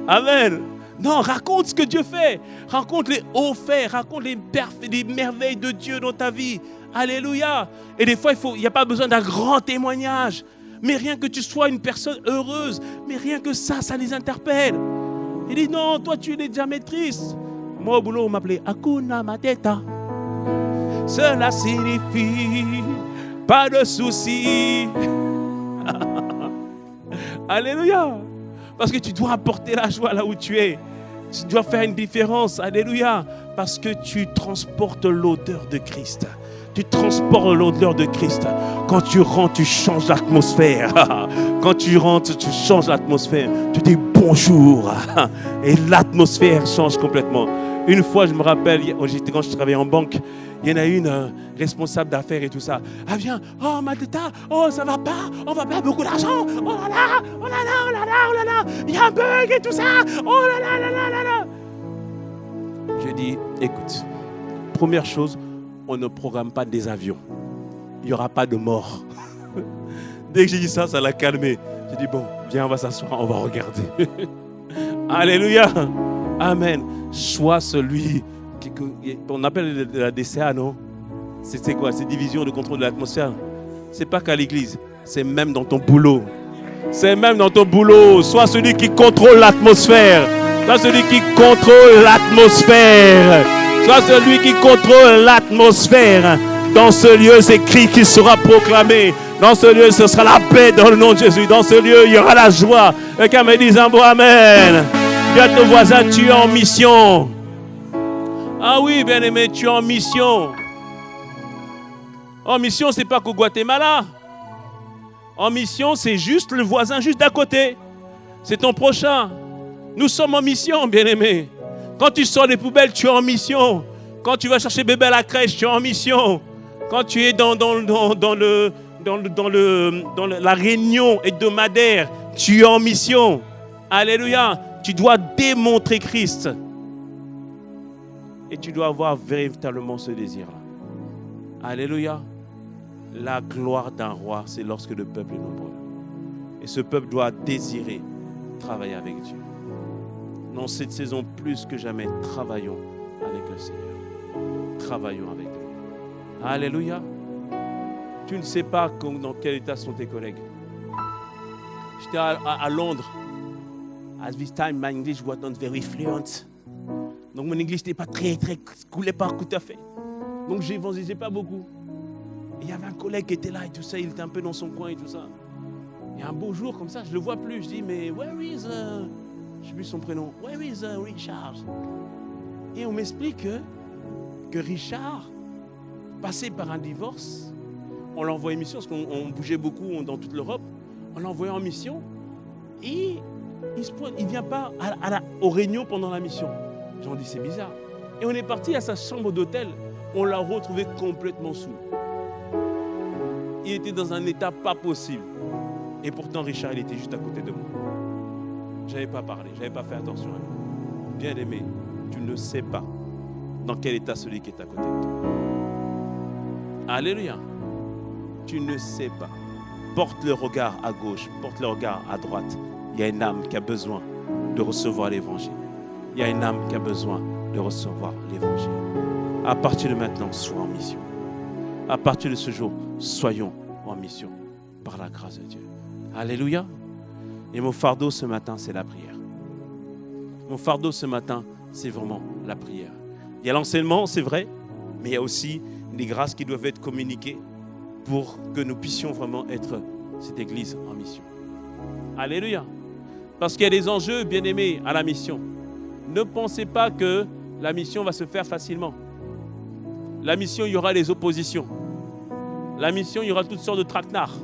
Amen. Non, raconte ce que Dieu fait. Raconte les hauts faits. Raconte les merveilles de Dieu dans ta vie. Alléluia. Et des fois, il n'y a pas besoin d'un grand témoignage. Mais rien que tu sois une personne heureuse, mais rien que ça les interpelle. Il dit, non, toi, tu es déjà maîtrise. Moi, au boulot, on m'appelait Hakuna Matata. Cela signifie pas de soucis. Alléluia. Parce que tu dois apporter la joie là où tu es. Tu dois faire une différence. Alléluia. Parce que tu transportes l'odeur de Christ. Tu transportes l'odeur de Christ. Quand tu rentres, tu changes l'atmosphère. Quand tu rentres, tu changes l'atmosphère. Tu dis bonjour. Et l'atmosphère change complètement. Une fois, je me rappelle, quand je travaillais en banque, il y en a une responsable d'affaires et tout ça. Elle vient, oh Matata, oh ça va pas, on va perdre beaucoup d'argent. Oh là là, oh là là, oh là là, oh là là, il y a un bug et tout ça. Oh là là, là là, là là. Je dis, écoute, première chose, on ne programme pas des avions. Il n'y aura pas de mort. Dès que j'ai dit ça, ça l'a calmé. J'ai dit, bon, viens, on va s'asseoir, on va regarder. Alléluia. Amen. Sois celui qu'on appelle la DCA, non? C'est quoi? C'est division de contrôle de l'atmosphère. C'est pas qu'à l'église, c'est même dans ton boulot. C'est même dans ton boulot. Sois celui qui contrôle l'atmosphère. Sois celui qui contrôle l'atmosphère. Sois celui qui contrôle l'atmosphère. Dans ce lieu, c'est Christ qui sera proclamé. Dans ce lieu, ce sera la paix dans le nom de Jésus. Dans ce lieu, il y aura la joie. Quelqu'un me dise un beau amen. Dis à ton voisin, tu es en mission. Ah oui, bien-aimé, tu es en mission. En mission, c'est pas qu'au Guatemala. En mission, c'est juste le voisin juste d'à côté. C'est ton prochain. Nous sommes en mission, bien-aimé. Quand tu sors des poubelles, tu es en mission. Quand tu vas chercher bébé à la crèche, tu es en mission. Quand tu es dans la réunion hebdomadaire, tu es en mission. Alléluia. Tu dois démontrer Christ. Et tu dois avoir véritablement ce désir-là. Alléluia. La gloire d'un roi, c'est lorsque le peuple est nombreux. Et ce peuple doit désirer travailler avec Dieu. Dans cette saison, plus que jamais, travaillons avec le Seigneur. Travaillons avec lui. Alléluia. Tu ne sais pas dans quel état sont tes collègues. J'étais à Londres. At this time, my English was not very fluent. Donc mon English n'était pas très, coulait pas tout à fait. Donc je n'évangélisais pas beaucoup. Et il y avait un collègue qui était là et tout ça, il était un peu dans son coin et tout ça. Et un beau jour comme ça, je ne le vois plus. Je dis, mais where is, je ne sais plus son prénom, where is Richard? Et on m'explique que Richard, passé par un divorce, on l'a envoyé en mission, parce qu'on bougeait beaucoup dans toute l'Europe, on l'a envoyé en mission et il ne vient pas aux réunions pendant la mission. J'en dis, c'est bizarre. Et on est parti à sa chambre d'hôtel On l'a retrouvé complètement saoul. Il était dans un état pas possible. Et pourtant, Richard, il était juste à côté de moi. Je n'avais pas parlé, je n'avais pas fait attention à lui. Bien-aimé, tu ne sais pas dans quel état celui qui est à côté de toi. Alléluia. Tu ne sais pas. Porte le regard à gauche, porte le regard à droite. Il y a une âme qui a besoin de recevoir l'évangile. Il y a une âme qui a besoin de recevoir l'évangile. À partir de maintenant, sois en mission. À partir de ce jour, soyons en mission par la grâce de Dieu. Alléluia. Et mon fardeau ce matin, c'est la prière. Mon fardeau ce matin, c'est vraiment la prière. Il y a l'enseignement, c'est vrai, mais il y a aussi des grâces qui doivent être communiquées pour que nous puissions vraiment être cette église en mission. Alléluia. Parce qu'il y a des enjeux, bien-aimés, à la mission. Ne pensez pas que la mission va se faire facilement. La mission, il y aura des oppositions. La mission, il y aura toutes sortes de traquenards.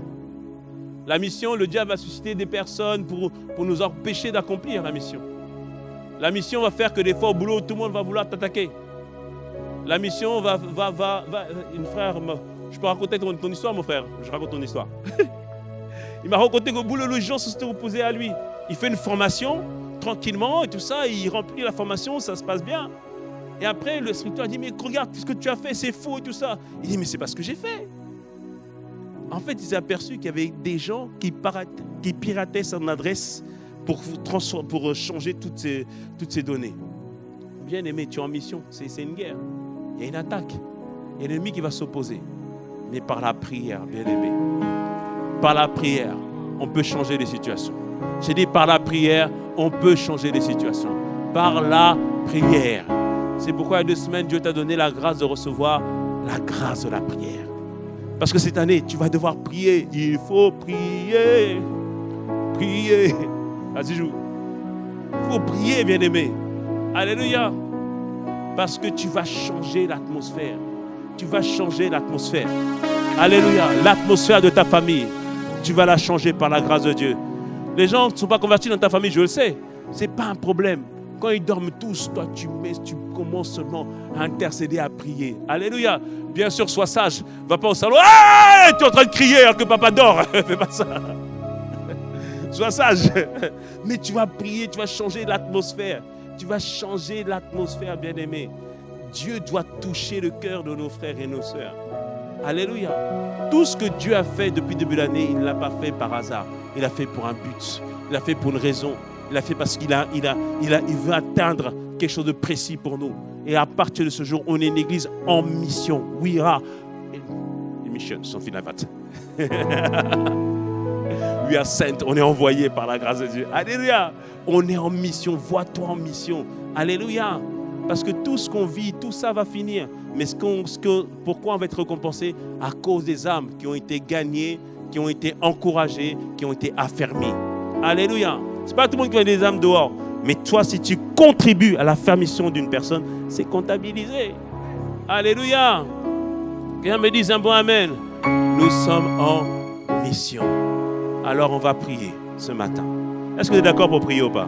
La mission, le diable va susciter des personnes pour nous empêcher d'accomplir la mission. La mission va faire que des fois au boulot, tout le monde va vouloir t'attaquer. La mission va une frère, je peux raconter ton histoire, mon frère. Je raconte ton histoire. Il m'a raconté qu'au boulot, les gens se sont opposés à lui. Il fait une formation, tranquillement, et tout ça, il remplit la formation, ça se passe bien. Et après, le instructeur dit, mais regarde, ce que tu as fait, c'est faux et tout ça. Il dit, mais c'est pas ce que j'ai fait. En fait, il s'est aperçu qu'il y avait des gens qui pirataient son adresse pour changer toutes ces données. Bien aimé, tu es en mission, c'est une guerre. Il y a une attaque. Il y a l'ennemi qui va s'opposer. Mais par la prière, bien aimé, par la prière, on peut changer les situations. J'ai dit par la prière, on peut changer les situations. Par la prière. C'est pourquoi il y a 2 semaines, Dieu t'a donné la grâce de recevoir la grâce de la prière. Parce que cette année, tu vas devoir prier. Il faut prier. Prier. Vas-y, joue. Il faut prier, bien-aimé. Alléluia. Parce que tu vas changer l'atmosphère. Tu vas changer l'atmosphère. Alléluia. L'atmosphère de ta famille, tu vas la changer par la grâce de Dieu. Les gens ne sont pas convertis dans ta famille, je le sais. Ce n'est pas un problème. Quand ils dorment tous, toi, tu commences seulement à intercéder, à prier. Alléluia. Bien sûr, sois sage. Va pas au salon. Ah, tu es en train de crier alors que papa dort. Fais pas ça. Sois sage. Mais tu vas prier, tu vas changer l'atmosphère. Tu vas changer l'atmosphère, bien-aimé. Dieu doit toucher le cœur de nos frères et nos sœurs. Alléluia. Tout ce que Dieu a fait depuis le début de l'année, il ne l'a pas fait par hasard. Il l'a fait pour un but. Il l'a fait pour une raison. Il l'a fait parce qu'il veut atteindre quelque chose de précis pour nous. Et à partir de ce jour, on est une église en mission. We are in mission, something like that. We are sent, on est envoyé par la grâce de Dieu. Alléluia. On est en mission, vois-toi en mission. Alléluia. Parce que tout ce qu'on vit, tout ça va finir. Mais pourquoi on va être récompensé? À cause des âmes qui ont été gagnées, qui ont été encouragées, qui ont été affermies. Alléluia. Ce n'est pas tout le monde qui a des âmes dehors. Mais toi, si tu contribues à l'affermissement d'une personne, c'est comptabilisé. Alléluia. Quelqu'un me dise un bon amen. Nous sommes en mission. Alors on va prier ce matin. Est-ce que vous êtes d'accord pour prier ou pas?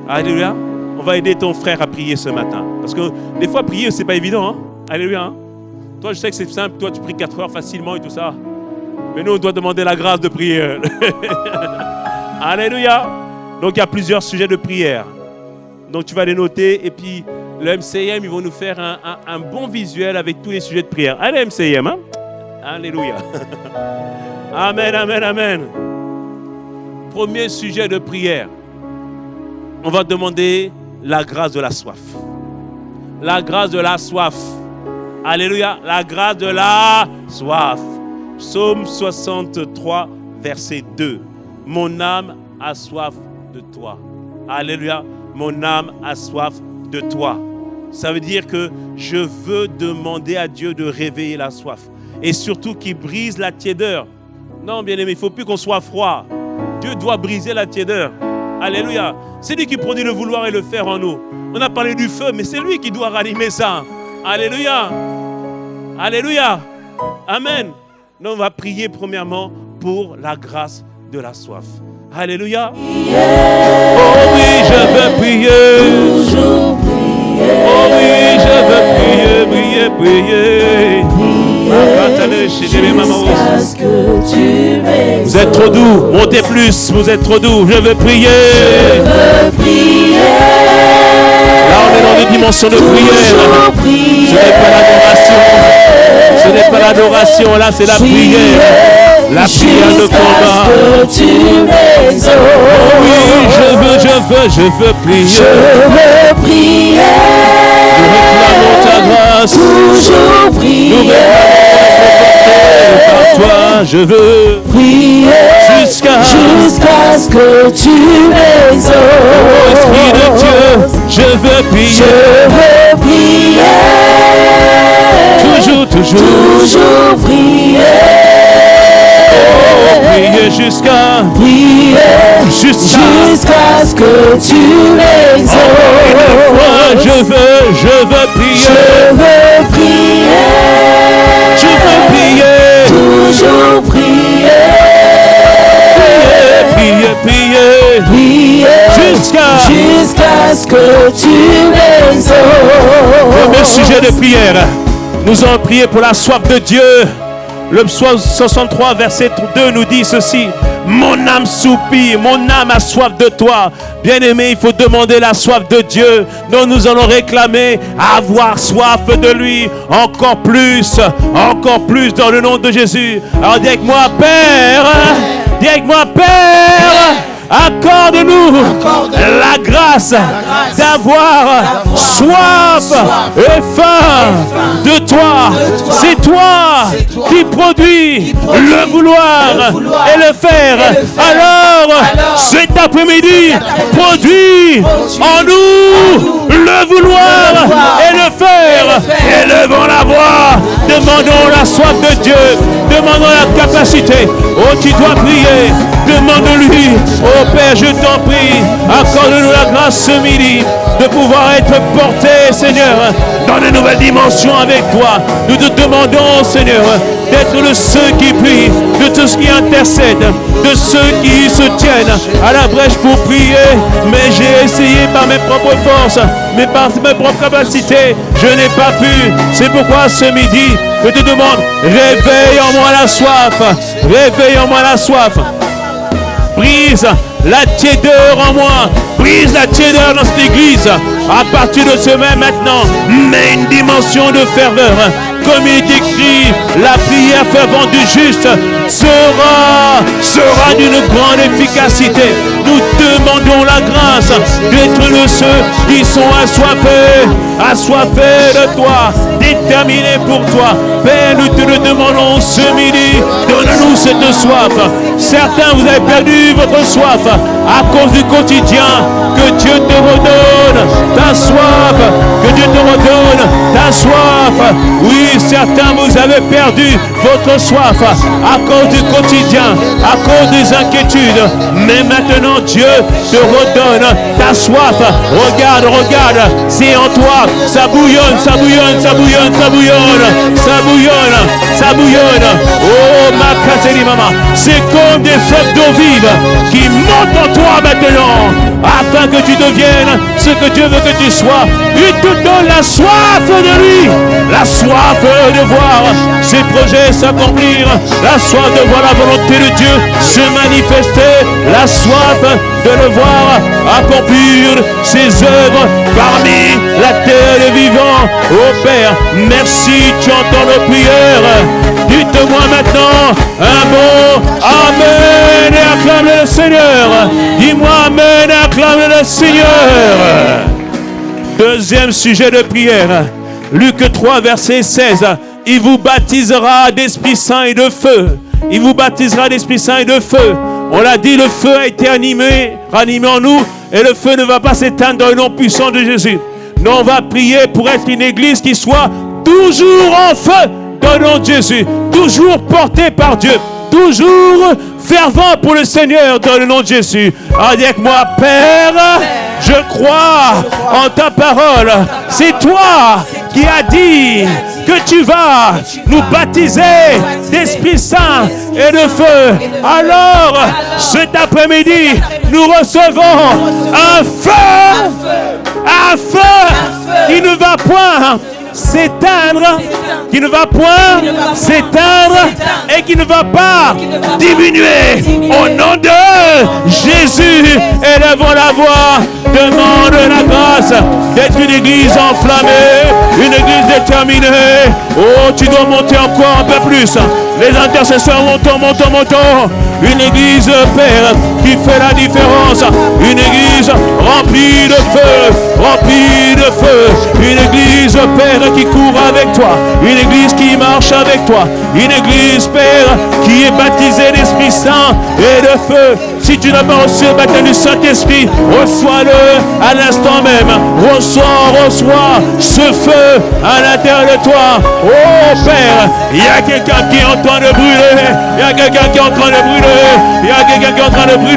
Alléluia. On va aider ton frère à prier ce matin. Parce que des fois, prier, c'est pas évident. Hein? Alléluia. Hein? Toi, je sais que c'est simple. Toi, tu pries 4 heures facilement et tout ça. Mais nous, on doit demander la grâce de prier. Alléluia. Donc, il y a plusieurs sujets de prière. Donc, tu vas les noter. Et puis, le MCM, ils vont nous faire un bon visuel avec tous les sujets de prière. Allez, MCM. Hein? Alléluia. Amen, amen, amen. Premier sujet de prière. On va demander la grâce de la soif. La grâce de la soif. Alléluia. La grâce de la soif. Psaume 63, verset 2. Mon âme a soif de toi. Alléluia. Mon âme a soif de toi. Ça veut dire que je veux demander à Dieu de réveiller la soif. Et surtout qu'il brise la tiédeur. Non, bien-aimé, il ne faut plus qu'on soit froid. Dieu doit briser la tiédeur. Alléluia. C'est lui qui produit le vouloir et le faire en nous. On a parlé du feu, mais c'est lui qui doit ranimer ça. Alléluia. Alléluia. Amen. Nous, on va prier premièrement pour la grâce de la soif. Alléluia. Oh oui, je veux prier. Toujours prier. Oh oui, je veux prier, prier, prier. Jusqu'à ce que tu m'exauces. Vous êtes trop doux, montez plus, vous êtes trop doux. Je veux prier. Je veux prier. Là, on est dans une dimension de prière. Ce n'est pas l'adoration. Ce n'est pas l'adoration, là, c'est la prière. La prière de combat. Que tu m'exauces. Oh oui, je veux prier. Je veux prier. Nous réclamons ta grâce. Toujours prier. Nous réclamons par toi. Je veux prier. Jusqu'à ce que tu m'exauces. Oh, Esprit de Dieu, je veux prier. Je veux prier. Toujours prier. Oh, prier jusqu'à ce que tu m'exauces. Je veux prier. Je veux prier. Toujours prier. Prier. Jusqu'à ce que tu m'exauces. Premier sujet de prière. Nous allons prier pour la soif de Dieu. Le psaume 63, verset 2 nous dit ceci. Mon âme soupire, mon âme a soif de toi. Bien-aimé, il faut demander la soif de Dieu. Donc nous allons réclamer avoir soif de lui encore plus dans le nom de Jésus. Alors dis avec moi, Père. Dis avec moi, Père. Accorde-nous la grâce d'avoir soif et faim de toi. C'est toi qui produis le vouloir et le faire. Alors, cet après-midi, produis en nous le vouloir et le faire. Élevons la voix. Demandons la soif de Dieu. Demandons la capacité. Oh, tu dois prier. Demande-lui. Oh Père, je t'en prie, accorde-nous la grâce ce midi de pouvoir être portés, Seigneur, dans de nouvelles dimensions avec toi. Nous te demandons, Seigneur, d'être de ceux qui prient, de tous ceux qui intercèdent, de ceux qui se tiennent à la brèche pour prier. Mais j'ai essayé par mes propres forces, mais par mes propres capacités, je n'ai pas pu. C'est pourquoi ce midi, je te demande, réveille en moi la soif, réveille en moi la soif. Brise la tiédeur en moi. Brise la tiédeur dans cette église. À partir de ce même maintenant, mets une dimension de ferveur. Comme il est écrit, la prière fervente du juste sera d'une grande efficacité. Nous demandons la grâce d'être de ceux qui sont assoiffés de toi, déterminés pour toi. Père, nous te le demandons ce midi. Donne-nous cette soif. Certains, vous avez perdu votre soif à cause du quotidien. Que Dieu te redonne ta soif. Que Dieu te redonne ta soif. Oui, certains, vous avez perdu votre soif à cause du quotidien, à cause des inquiétudes. Mais maintenant, Dieu te redonne ta soif. Regarde, c'est en toi. Ça bouillonne. Oh, ma Catherine, maman. C'est comme des fleuves d'eau vive qui montent en toi maintenant, afin que tu deviennes ce que Dieu veut que tu sois. Il te donne la soif de lui, la soif de voir ses projets s'accomplir, la soif de voir la volonté de Dieu se manifester, la soif de le voir accomplir ses œuvres parmi la terre des vivants. Oh Père, merci, tu entends nos prières. Dites-moi maintenant un bon Amen et acclame le Seigneur. Dis-moi Amen et acclame le Seigneur. Deuxième sujet de prière, Luc 3, verset 16. Il vous baptisera d'Esprit Saint et de feu. Il vous baptisera d'Esprit Saint et de feu. On l'a dit, le feu a été ranimé en nous et le feu ne va pas s'éteindre dans le nom puissant de Jésus. Nous, on va prier pour être une église qui soit toujours en feu dans le nom de Jésus, toujours portée par Dieu, toujours fervent pour le Seigneur dans le nom de Jésus. Avec moi, Père, je crois en ta parole. C'est toi qui as dit que tu vas nous baptiser d'Esprit Saint et de feu. Alors, cet après-midi, nous recevons un feu qui ne va point s'éteindre, qui ne va point s'éteindre et qui ne va pas diminuer. Au nom de Jésus, élevons la voix, demande la grâce d'être une église enflammée, une église déterminée. Oh, tu dois monter encore un peu plus. Les intercesseurs, montons. Une église, Père, qui fait la différence. Une église remplie de feu. Une église, Père, qui court avec toi. Une église qui marche avec toi. Une église, Père, qui est baptisée d'Esprit Saint et de feu. Si tu n'as pas reçu le baptême du Saint-Esprit, reçois-le à l'instant même. Reçois ce feu à l'intérieur de toi. Oh Père, il y a quelqu'un qui est en train de brûler. Il y a quelqu'un qui est en train de brûler. Il y a quelqu'un qui est en train de brûler.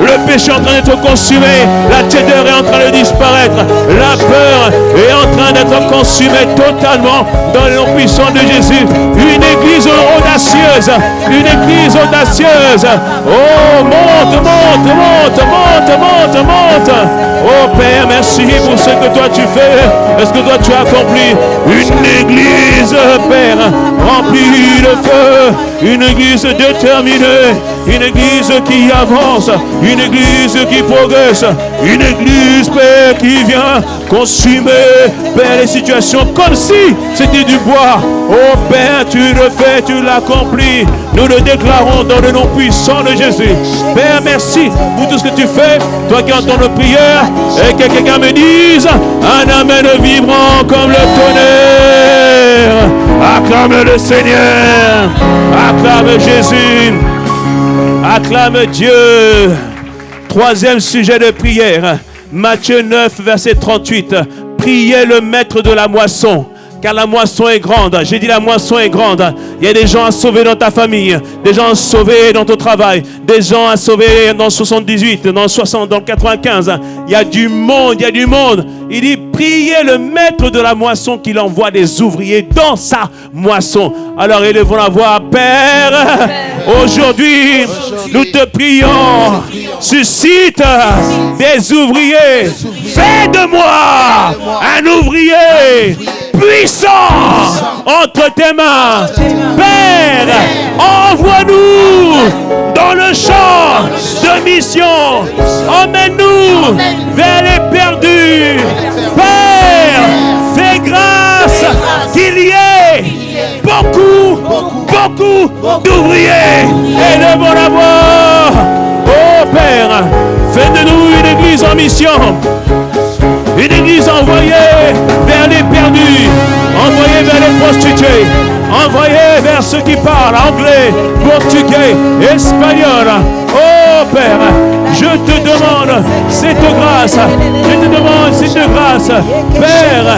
Le péché est en train d'être consumé. La tiédeur est en train de disparaître. La peur est en train d'être consumée totalement dans le nom puissant de Jésus. Une église audacieuse. Une église audacieuse. Oh, monte. Oh Père, merci pour ce que toi tu fais, est-ce que toi tu as accompli. Une église, Père, remplie de feu, une église déterminée, une église qui avance, une église qui progresse, une église, Père, qui vient consumer, Père, les situations comme si c'était du bois. Oh Père, tu le fais, tu l'accomplis. Nous le déclarons dans le nom puissant de Jésus. Père, merci pour tout ce que tu fais. Toi qui entends nos prières et que quelqu'un me dise un amen vibrant comme le tonnerre. Acclame le Seigneur. Acclame Jésus. Acclame Dieu. Troisième sujet de prière. Matthieu 9, verset 38. Priez le maître de la moisson, car la moisson est grande. J'ai dit la moisson est grande. Il y a des gens à sauver dans ta famille, des gens à sauver dans ton travail, des gens à sauver dans le 78, dans le 60, dans le 95. Il y a du monde, Il dit, priez le maître de la moisson qu'il envoie des ouvriers dans sa moisson. Alors élevons la voix, Père. Aujourd'hui, nous te prions. Suscite des ouvriers. Fais de moi un ouvrier puissant entre tes mains. Père, envoie-nous dans le champ de mission. Emmène-nous vers les perdus. Père, fais grâce qu'il y ait beaucoup d'ouvriers. Élevons la voix. Oh Père, fais de nous une église en mission. Une église envoyée vers les perdus, envoyée vers les prostituées, envoyée vers ceux qui parlent anglais, portugais, espagnol. Oh Père, je te demande cette grâce. Père,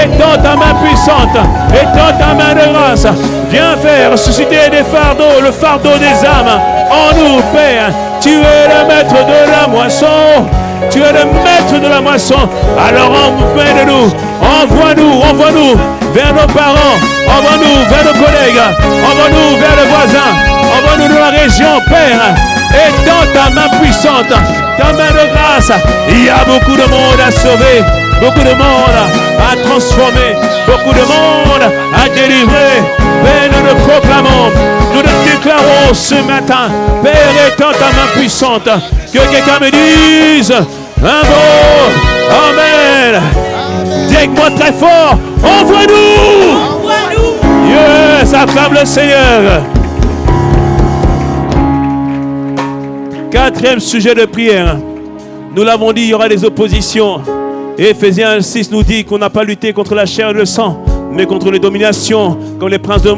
étends ta main puissante, étends ta main de grâce. Viens faire susciter des fardeaux, le fardeau des âmes en nous, Père. Tu es le maître de la moisson. Tu es le maître de la moisson. Alors emmène-nous, envoie-nous vers nos parents, envoie-nous vers nos collègues, envoie-nous vers les voisins, envoie-nous dans la région, Père. Étends ta main puissante, ta main de grâce. Il y a beaucoup de monde à sauver, beaucoup de monde à transformer, beaucoup de monde à délivrer. Père, nous le proclamons, nous le déclarons ce matin. Père, étends ta main puissante. Que quelqu'un me dise un mot. Amen. Dis avec moi très fort. Envoie-nous. Yes, acclame le Seigneur. Quatrième sujet de prière. Nous l'avons dit, il y aura des oppositions. Et Ephésiens 6 nous dit qu'on n'a pas lutté contre la chair et le sang, mais contre les dominations, comme les princes de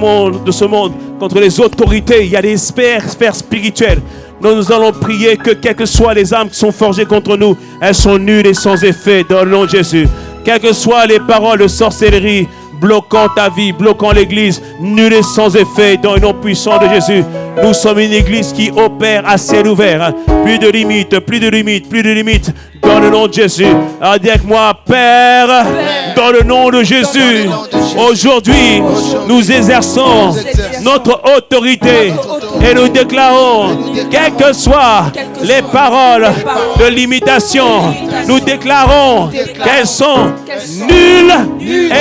ce monde, contre les autorités. Il y a des sphères spirituelles. Nous allons prier que quelles que soient les armes qui sont forgées contre nous, elles sont nulles et sans effet dans le nom de Jésus. Quelles que soient les paroles de sorcellerie bloquant ta vie, bloquant l'église, nulles et sans effet dans le nom puissant de Jésus. Nous sommes une église qui opère à ciel ouvert. Plus de limites dans le nom de Jésus. Alors dis avec moi, Père, dans le nom de Jésus, aujourd'hui, nous exerçons notre autorité et nous déclarons, quelles que soient les paroles de limitation, nous déclarons qu'elles sont nulles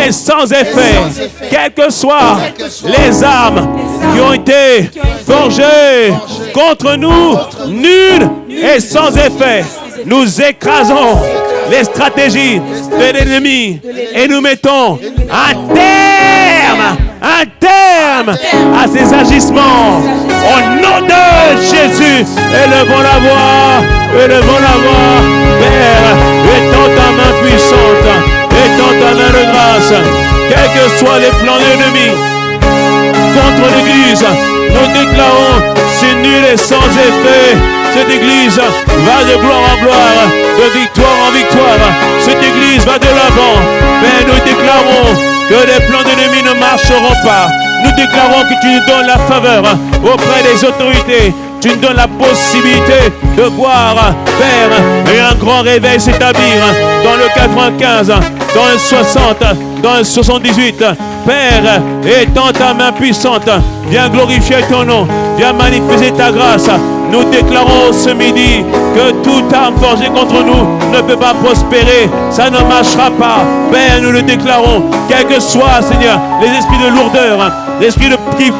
et sans effet. Quelles que soient les armes qui ont été forgées contre nous, nulles et sans effet. Nous écrasons les stratégies de l'ennemi et nous mettons un terme à ces agissements. Au nom de Jésus, élevons la voix, Père, étends ta main puissante, étends ta main de grâce, quels que soient les plans de l'ennemi contre l'Église, nous déclarons, c'est nul et sans effet. Cette Église va de gloire en gloire, de victoire en victoire. Cette Église va de l'avant. Mais nous déclarons que les plans de l'ennemi ne marcheront pas. Nous déclarons que tu nous donnes la faveur auprès des autorités. Tu nous donnes la possibilité de voir, Père, et un grand réveil s'établir dans le 95, dans le 60, dans le 78. Père, étends ta main puissante, viens glorifier ton nom, viens manifester ta grâce. Nous déclarons ce midi que toute arme forgée contre nous ne peut pas prospérer, ça ne marchera pas. Père, nous le déclarons, quel que soit, Seigneur, les esprits de lourdeur, l'esprit qui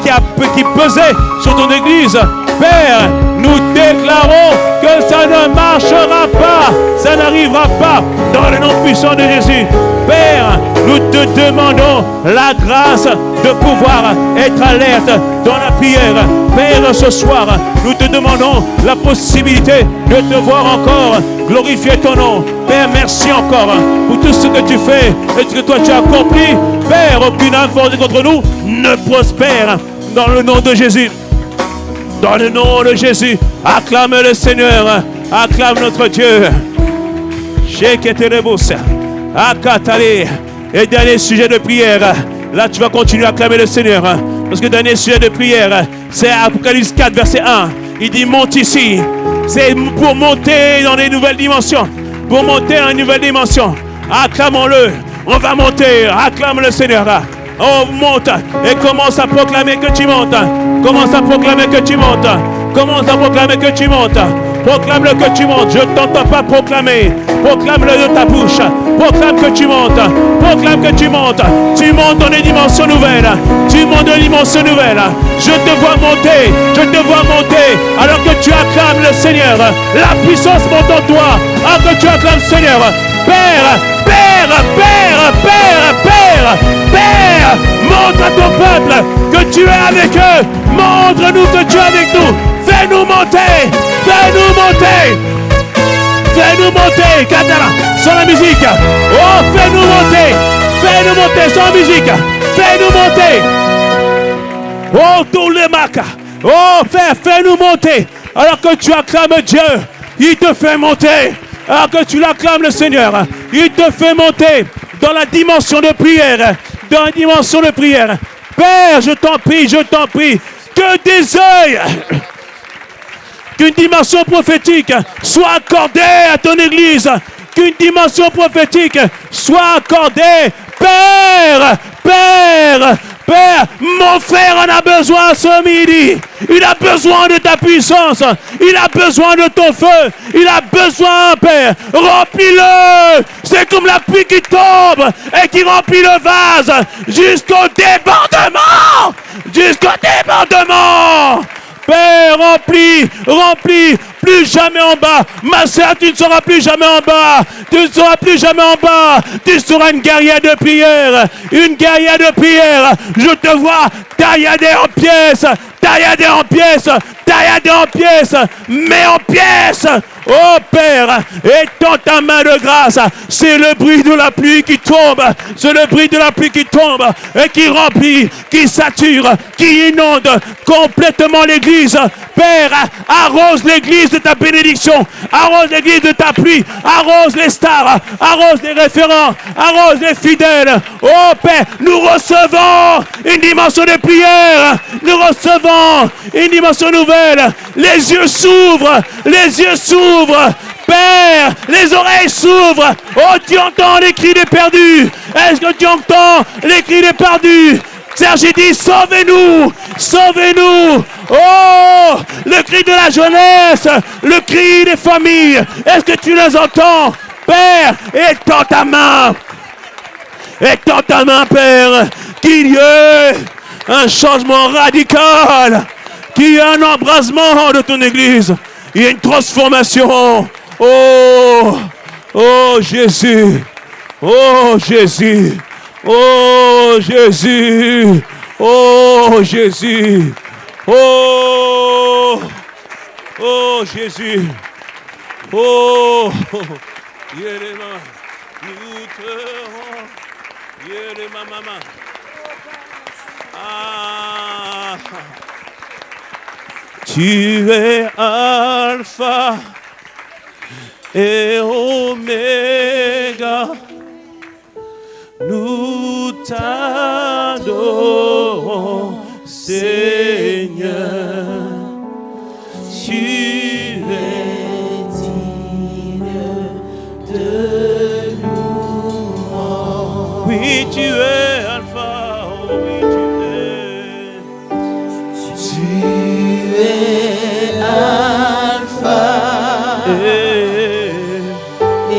pesait sur ton Église. Père, nous déclarons que ça ne marchera pas, ça n'arrivera pas dans le nom puissant de Jésus. Père, nous te demandons la grâce de pouvoir être alerte dans la prière. Père, ce soir, nous te demandons la possibilité de te voir encore glorifier ton nom. Père, merci encore pour tout ce que tu fais et ce que toi tu as accompli. Père, aucune âme forgée contre nous ne prospère dans le nom de Jésus. Dans le nom de Jésus, acclame le Seigneur, acclame notre Dieu. Et dernier sujet de prière, là tu vas continuer à acclamer le Seigneur, parce que dernier sujet de prière, c'est Apocalypse 4, verset 1. Il dit monte ici, c'est pour monter dans les nouvelles dimensions, pour monter dans une nouvelle dimension. Acclamons-le, on va monter, acclame le Seigneur. On monte et commence à proclamer que tu montes. Commence à proclamer que tu montes. Commence à proclamer que tu montes. Proclame-le que tu montes. Je ne t'entends pas proclamer. Proclame-le de ta bouche. Proclame que tu montes. Proclame que tu montes. Tu montes dans des dimensions nouvelles. Tu montes dans des dimensions nouvelles. Je te vois monter. Je te vois monter. Alors que tu acclames le Seigneur. La puissance monte en toi. Alors que tu acclames le Seigneur. Père, Père, Père, Père, Père, Père, montre à ton peuple que tu es avec eux. Montre-nous que tu es avec nous. Fais-nous monter. Fais-nous monter. Fais-nous monter. Katara, sans la musique. Oh, fais-nous monter. Fais-nous monter sans la musique. Fais-nous monter. Oh, tous les macas. Oh, fais-nous monter. Alors que tu acclames Dieu, il te fait monter. Alors que tu l'acclames le Seigneur, il te fait monter dans la dimension de prière. Dans la dimension de prière. Père, je t'en prie, que des œils, qu'une dimension prophétique soit accordée à ton Église. Qu'une dimension prophétique soit accordée. Père, Père, Père, mon frère en a besoin ce midi. Il a besoin de ta puissance. Il a besoin de ton feu. Il a besoin, Père. Remplis-le. C'est comme la pluie qui tombe et qui remplit le vase jusqu'au débordement. Jusqu'au débordement. Père, remplis, plus jamais en bas. Ma sœur, tu ne seras plus jamais en bas. Tu ne seras plus jamais en bas. Tu seras une guerrière de prière. Une guerrière de prière. Je te vois tailladé en pièces. Tailladé en pièces. Tailladé en pièces. Mais en pièces. Oh Père, étends ta main de grâce. C'est le bruit de la pluie qui tombe. C'est le bruit de la pluie qui tombe et qui remplit, qui sature, qui inonde complètement l'église. Père, arrose l'église de ta bénédiction. Arrose l'église de ta pluie. Arrose les stars. Arrose les référents. Arrose les fidèles. Oh Père, nous recevons une dimension de prière. Nous recevons une dimension nouvelle. Les yeux s'ouvrent. Les yeux s'ouvrent. Père, les oreilles s'ouvrent. Oh, tu entends les cris des perdus. Est-ce que tu entends les cris des perdus? Serge dit, sauvez-nous, sauvez-nous. Oh, le cri de la jeunesse, le cri des familles. Est-ce que tu les entends? Père, étends ta main. Étends ta main, Père. Qu'il y ait un changement radical. Qu'il y ait un embrasement de ton église. Il y a une transformation. Oh, oh Jésus. Oh Jésus. Oh Jésus. Oh Jésus. Oh. Oh Jésus. Oh. Yéléma. Nous te rendons. Yéléma maman. Ah. Tu es Alpha et Oméga. Nous t'adorons, Seigneur. Tu es digne de louange. Oui, tu es Alpha. Oh, oui, tu es Alpha et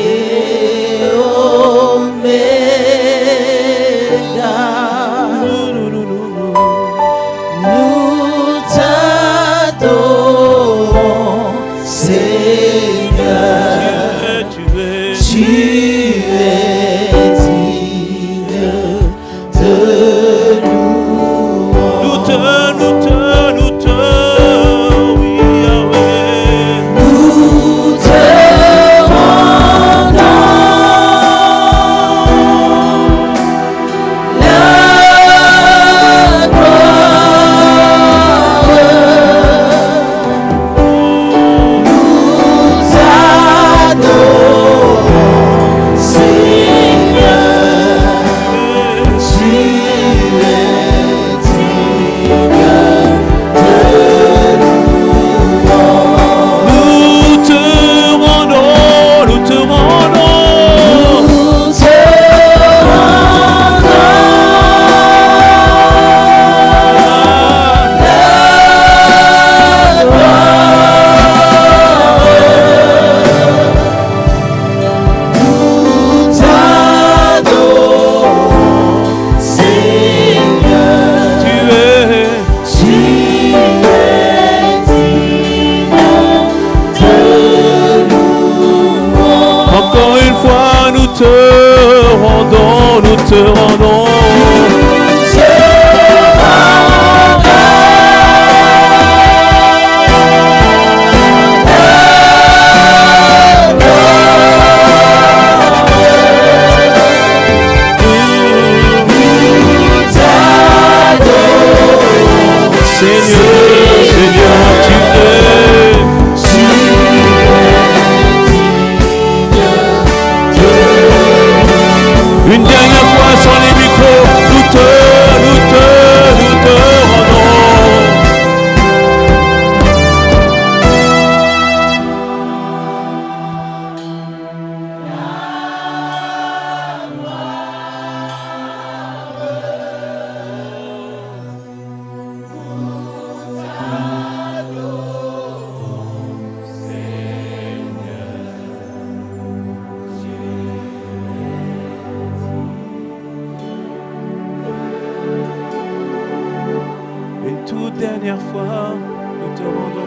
Oméga. Nous t'adorons, Seigneur. Tu es digne de louange. nous te rendons. Une dernière fois sur les micros, nous te toute dernière fois, nous te rendons.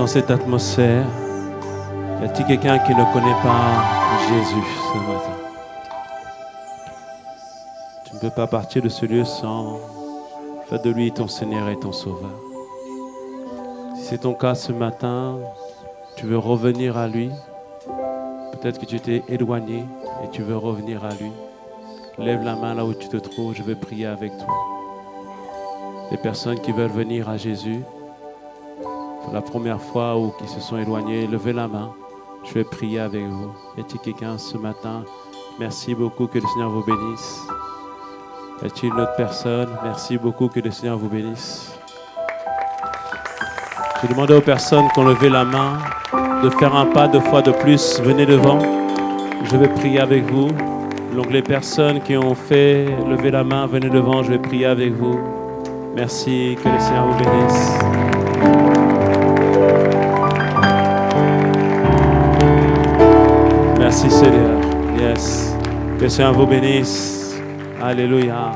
dans cette atmosphère? Y a-t-il quelqu'un qui ne connaît pas Jésus ce matin? Tu ne peux pas partir de ce lieu sans faire de lui ton Seigneur et ton Sauveur. Si c'est ton cas ce matin, tu veux revenir à lui. Peut-être que tu t'es éloigné et tu veux revenir à lui. Lève la main là où tu te trouves, je vais prier avec toi. Les personnes qui veulent venir à Jésus pour la première fois ou qui se sont éloignées, levez la main. Je vais prier avec vous. Y a-t-il quelqu'un ce matin? Merci beaucoup, que le Seigneur vous bénisse. Y a-t-il une autre personne? Merci beaucoup, que le Seigneur vous bénisse. Je demande aux personnes qui ont levé la main de faire un pas 2 fois de plus. Venez devant. Je vais prier avec vous. Donc les personnes qui ont fait lever la main, venez devant. Je vais prier avec vous. Merci, que le Seigneur vous bénisse. Merci Seigneur. Yes. Que le Seigneur vous bénisse. Alléluia.